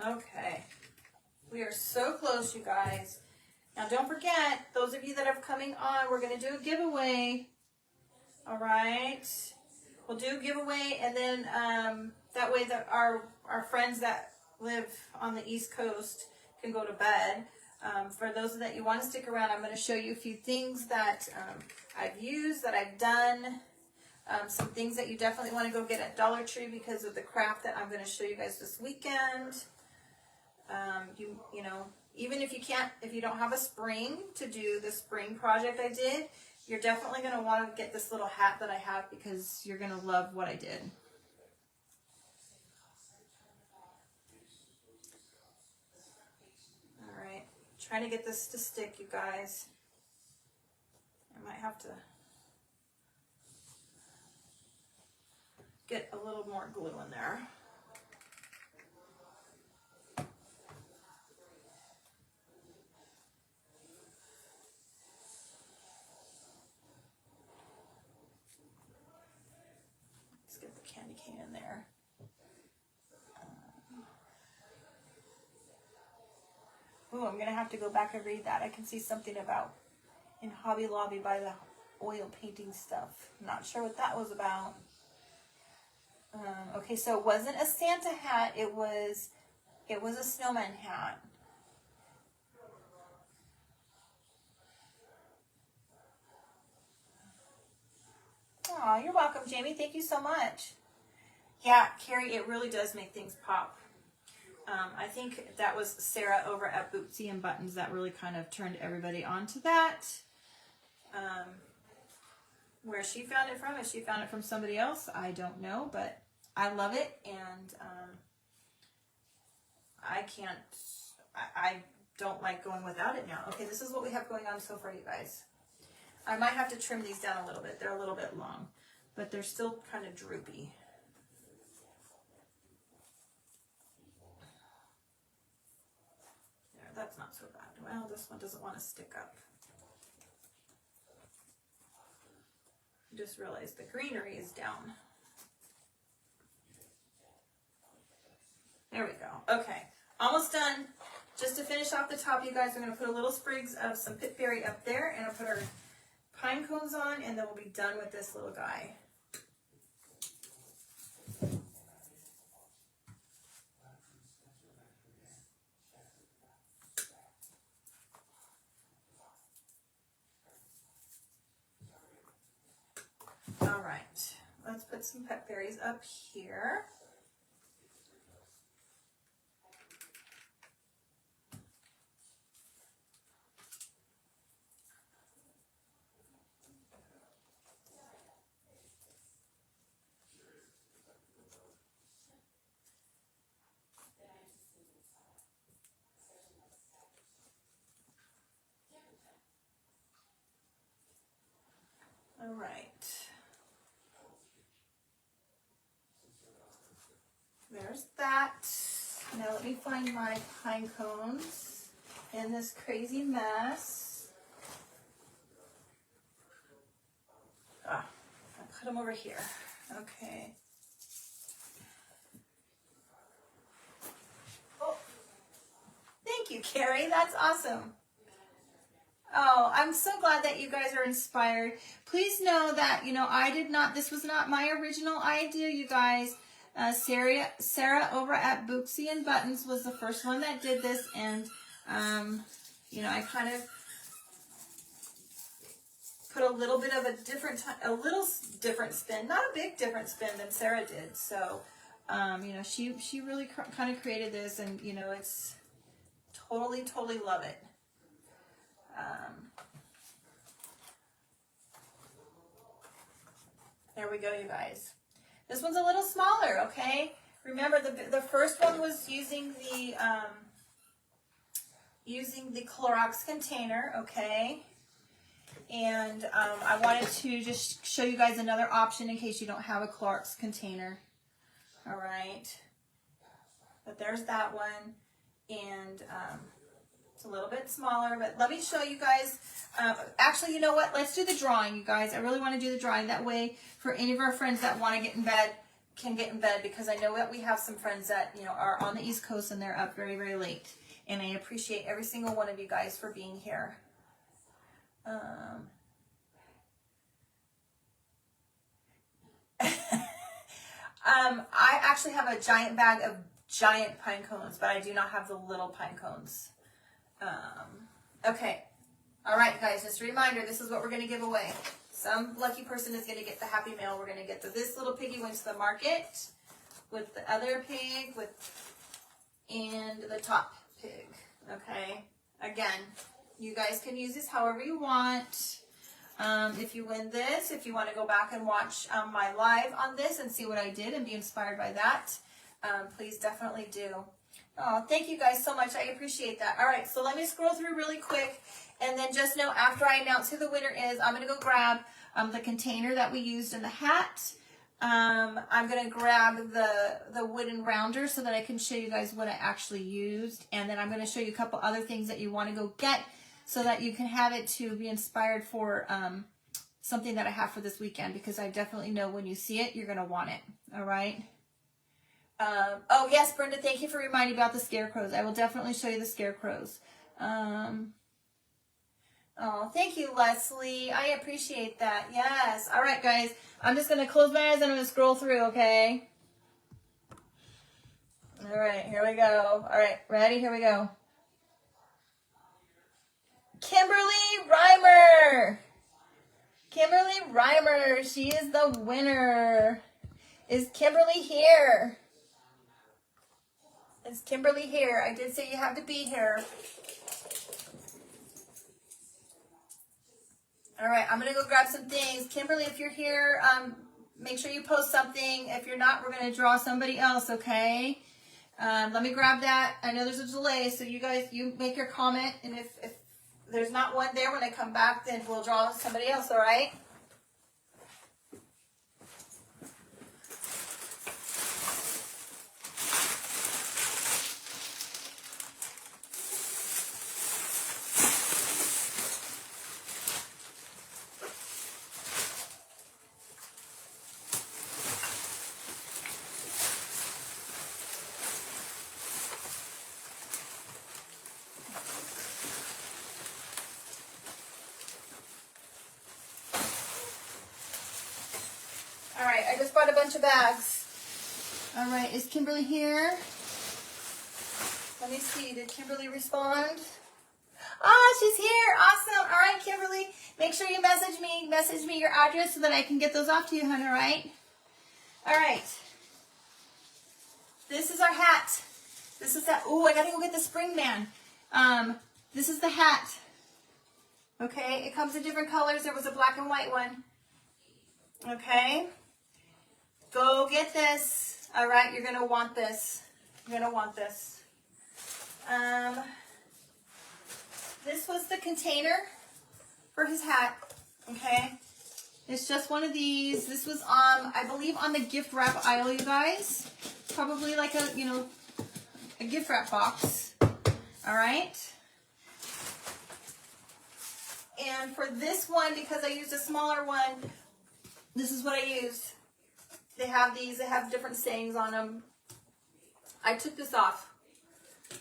Okay. We are so close, you guys. Now don't forget, those of you that are coming on, we're going to do a giveaway. All right. We'll do a giveaway, and then that way that our friends that live on the East Coast can go to bed. For those that you want to stick around, I'm going to show you a few things that I've used, that I've done. Some things that you definitely want to go get at Dollar Tree because of the craft that I'm going to show you guys this weekend. You know, even if you don't have a spring to do the spring project I did, you're definitely going to want to get this little hat that I have because you're going to love what I did. All right, trying to get this to stick, you guys. I might have to get a little more glue in there. Let's get the candy cane in there. Ooh, I'm going to have to go back and read that. I can see something about in Hobby Lobby by the oil painting stuff. Not sure what that was about. Okay, so it wasn't a Santa hat. It was a snowman hat. Oh, you're welcome, Jamie. Thank you so much. Yeah, Carrie, it really does make things pop. I think that was Sarah over at Bootsy and Buttons that really kind of turned everybody onto that. Where she found it from, if she found it from somebody else, I don't know, but I love it, and I don't like going without it now. Okay, this is what we have going on so far, you guys. I might have to trim these down a little bit. They're a little bit long. but they're still kind of droopy. There, that's not so bad. Well, this one doesn't want to stick up. I just realized the greenery is down. There we go. Okay, almost done. Just to finish off the top, you guys, we're going to put a little sprigs of some pitberry up there, and I'll put our pine cones on, and then we'll be done with this little guy. All right, let's put some petberries up here. All right. There's that. Now let me find my pine cones in this crazy mess. I put them over here. Okay. Oh, thank you, Carrie. That's awesome. Oh, I'm so glad that you guys are inspired. Please know that, this was not my original idea, you guys. Sarah over at Booksy and Buttons was the first one that did this, and, I kind of put a little bit of a little different spin, not a big different spin than Sarah did. So, she really kind of created this, and, it's totally love it. There we go, you guys. This one's a little smaller, okay? Remember, the first one was using the Clorox container, okay? And I wanted to just show you guys another option in case you don't have a Clorox container. All right. But there's that one. And it's a little bit smaller, but let me show you guys. Actually, you know what? Let's do the drawing, you guys. I really want to do the drawing. That way, for any of our friends that want to get in bed, can get in bed, because I know that we have some friends that, are on the East Coast and they're up very, very late. And I appreciate every single one of you guys for being here. I actually have a giant bag of giant pine cones, but I do not have the little pine cones. Okay. All right, guys, just a reminder, this is what we're going to give away. Some lucky person is going to get the Happy Mail. We're going to get this little piggy went to the market with the other pig and the top pig. Okay. Again, you guys can use this however you want. If you win this, if you want to go back and watch my live on this and see what I did and be inspired by that, please definitely do. Oh, thank you guys so much. I appreciate that. All right, so let me scroll through really quick, and then just know after I announce who the winner is, I'm going to go grab the container that we used in the hat. I'm going to grab the wooden rounder so that I can show you guys what I actually used, and then I'm going to show you a couple other things that you want to go get so that you can have it to be inspired for something that I have for this weekend, because I definitely know when you see it, you're going to want it. All right. Oh, yes, Brenda, thank you for reminding me about the scarecrows. I will definitely show you the scarecrows. Oh, thank you, Leslie. I appreciate that. Yes. All right, guys. I'm just going to close my eyes and I'm going to scroll through, okay? All right, here we go. All right, ready? Here we go. Kimberly Reimer. Kimberly Reimer. She is the winner. Is Kimberly here? Is Kimberly here? I did say you have to be here. All right, I'm going to go grab some things. Kimberly, if you're here, make sure you post something. If you're not, we're going to draw somebody else, okay? Let me grab that. I know there's a delay, so you guys, you make your comment, and if there's not one there when I come back, then we'll draw somebody else, all right? I just bought a bunch of bags. All right, is Kimberly here? Let me see, did Kimberly respond? Oh, she's here, awesome. All right, Kimberly, make sure you message me your address so that I can get those off to you, hon, all right? All right. This is our hat. This is that, oh, I gotta go get the spring man. This is the hat. Okay, it comes in different colors. There was a black and white one. Okay. Go get this. All right, you're gonna want this. You're gonna want this. This was the container for his hat. Okay. It's just one of these. This was I believe on the gift wrap aisle, you guys. Probably like a, you know, a gift wrap box. All right. And for this one, because I used a smaller one, this is what I used. They have these, they have different sayings on them. I took this off.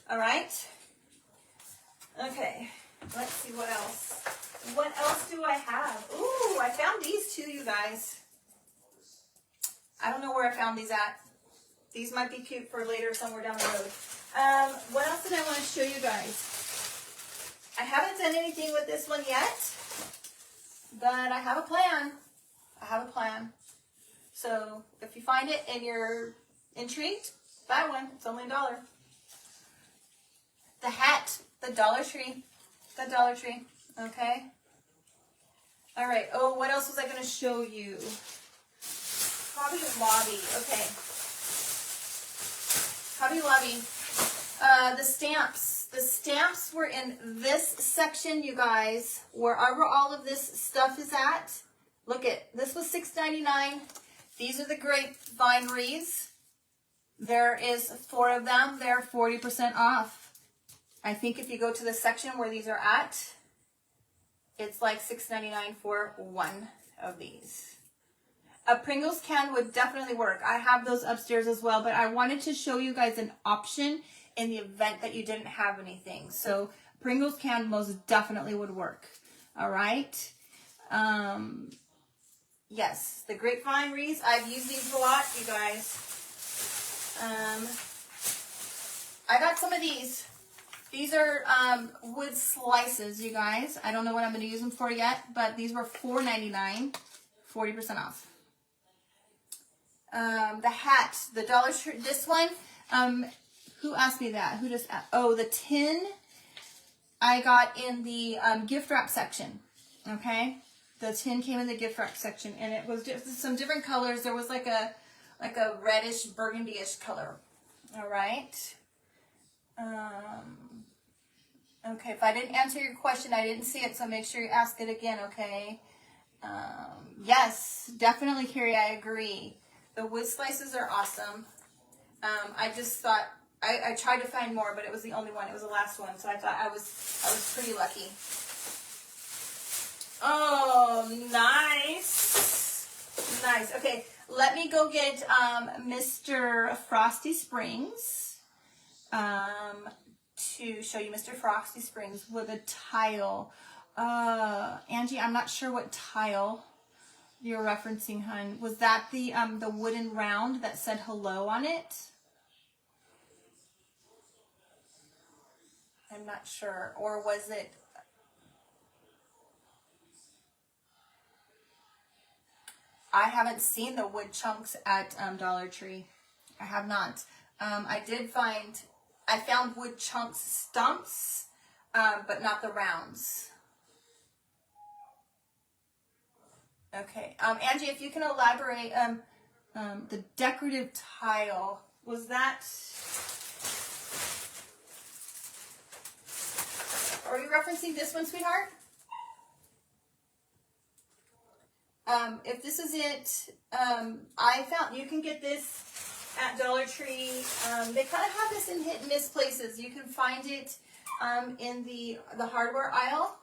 All right. Okay. Let's see what else. What else do I have? Ooh, I found these too, you guys. I don't know where I found these at. These might be cute for later somewhere down the road. What else did I want to show you guys? I haven't done anything with this one yet, but I have a plan. I have a plan. So if you find it and you're intrigued, buy one. It's only $1. The hat, the Dollar Tree. The Dollar Tree. Okay. All right. Oh, what else was I going to show you? Hobby Lobby. Okay. Hobby Lobby. The stamps. The stamps were in this section, you guys, wherever all of this stuff is at. Look at, this was $6.99. These are the grapevine wreaths. There is 4 of them. They're 40% off. I think if you go to the section where these are at, it's like $6.99 for one of these. A Pringles can would definitely work. I have those upstairs as well, but I wanted to show you guys an option in the event that you didn't have anything. So Pringles can most definitely would work. All right. Yes, the grapevine wreaths. I've used these a lot, you guys. I got some of these. These are wood slices, you guys. I don't know what I'm going to use them for yet, but these were $4.99, 40% off. The hat, the Dollar Tree, this one, who asked me that? Who just asked? Oh, the tin I got in the gift wrap section, okay? The tin came in the gift wrap section, and it was just some different colors. There was like a reddish, burgundy-ish color, all right? Okay, if I didn't answer your question, I didn't see it, so make sure you ask it again, okay? Yes, definitely, Carrie, I agree. The wood slices are awesome. I just thought, I tried to find more, but it was the only one. It was the last one, so I thought I was pretty lucky. Oh, nice. Nice. Okay, let me go get Mr. Frosty Springs to show you Mr. Frosty Springs with a tile. Angie, I'm not sure what tile you're referencing, hun. Was that the wooden round that said hello on it? I'm not sure. Or was it... I haven't seen the wood chunks at Dollar Tree. I have not. I found wood chunks stumps, but not the rounds. Okay. Angie, if you can elaborate, the decorative tile, was that... Are you referencing this one, sweetheart? If this is it, I found, you can get this at Dollar Tree. They kind of have this in hit and miss places. You can find it in the hardware aisle.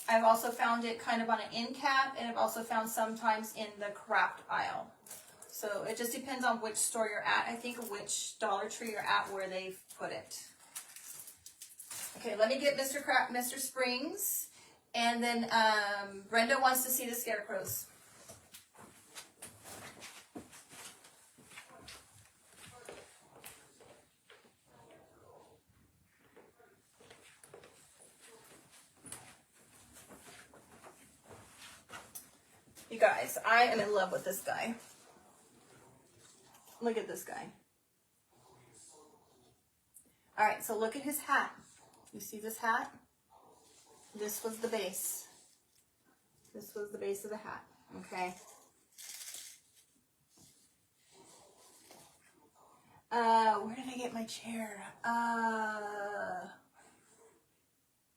I've also found it kind of on an end cap, and I've also found sometimes in the craft aisle. So it just depends on which store you're at. I think which Dollar Tree you're at where they've put it. Okay, let me get Mr. Springs, and then Brenda wants to see the scarecrows. guys, I am in love with this guy. Look at this guy. All right, so look at his hat. You see this hat? This was the base. This was the base of the hat, okay? Where did I get my chair?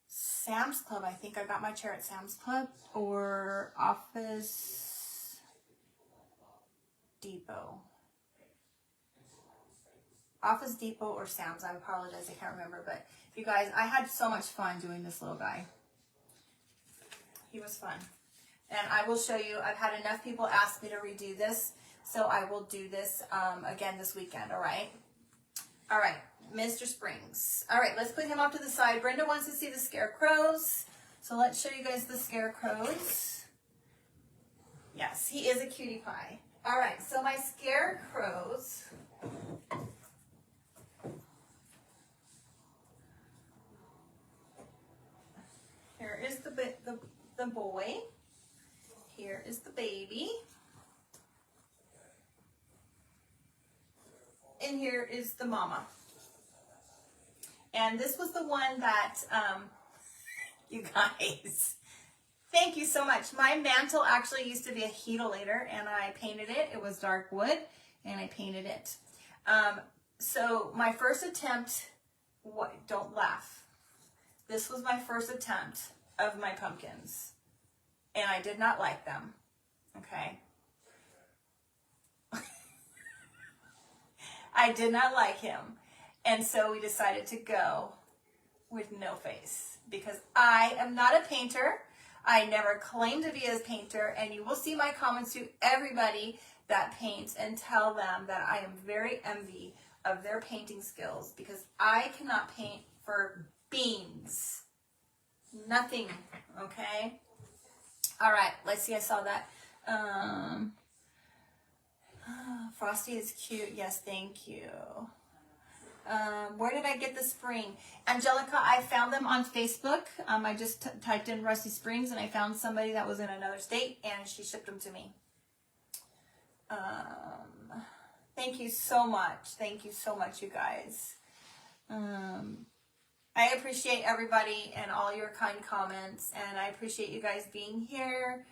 Sam's Club. I think I got my chair at Sam's Club or Office Depot. Office Depot or Sam's. I apologize, I can't remember. But you guys, I had so much fun doing this little guy. He was fun. And I will show you, I've had enough people ask me to redo this, so I will do this again this weekend, all right? All right, Mr. Springs. All right, let's put him off to the side. Brenda wants to see the scarecrows, so let's show you guys the scarecrows. Yes, he is a cutie pie. All right, so my scarecrows. Here is the boy. Here is the baby. And here is the mama. And this was the one that, you guys, thank you so much. My mantle actually used to be a heatolator, and I painted it. It was dark wood, and I painted it. So my first attempt, don't laugh. This was my first attempt of my pumpkins, and I did not like them, okay? I did not like him, and so we decided to go with no face, because I am not a painter. I never claimed to be a painter, and you will see my comments to everybody that paints and tell them that I am very envy of their painting skills, because I cannot paint for beans. Nothing, okay? All right, let's see, I saw that. Frosty is cute. Yes, thank you. Where did I get the spring? Angelica, I found them on Facebook. I just typed in Rusty Springs, and I found somebody that was in another state, and she shipped them to me. Thank you so much. Thank you so much, you guys. I appreciate everybody and all your kind comments, and I appreciate you guys being here.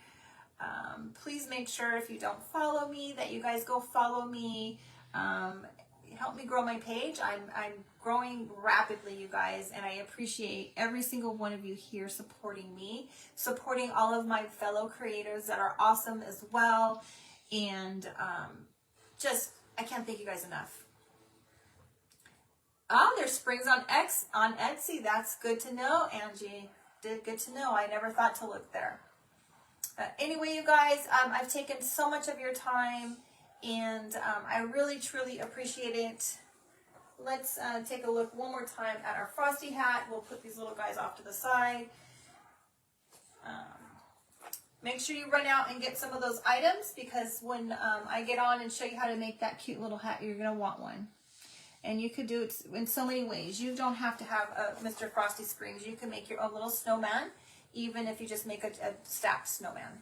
Please make sure, if you don't follow me, that you guys go follow me. Help me grow my page. I'm growing rapidly, you guys, and I appreciate every single one of you here supporting me, supporting all of my fellow creators that are awesome as well. And I can't thank you guys enough. Oh, there's springs on Etsy. That's good to know, Angie. Good to know. I never thought to look there. Anyway, you guys, I've taken so much of your time, and I really, truly appreciate it. Let's take a look one more time at our Frosty hat. We'll put these little guys off to the side. Make sure you run out and get some of those items, because when I get on and show you how to make that cute little hat, you're going to want one. And you could do it in so many ways. You don't have to have a Mr. Frosty Springs. You can make your own little snowman, even if you just make a stacked snowman.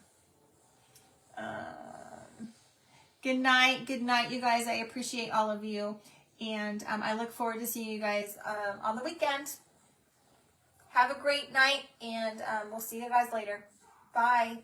Good night, you guys. I appreciate all of you. And I look forward to seeing you guys on the weekend. Have a great night, and we'll see you guys later. Bye.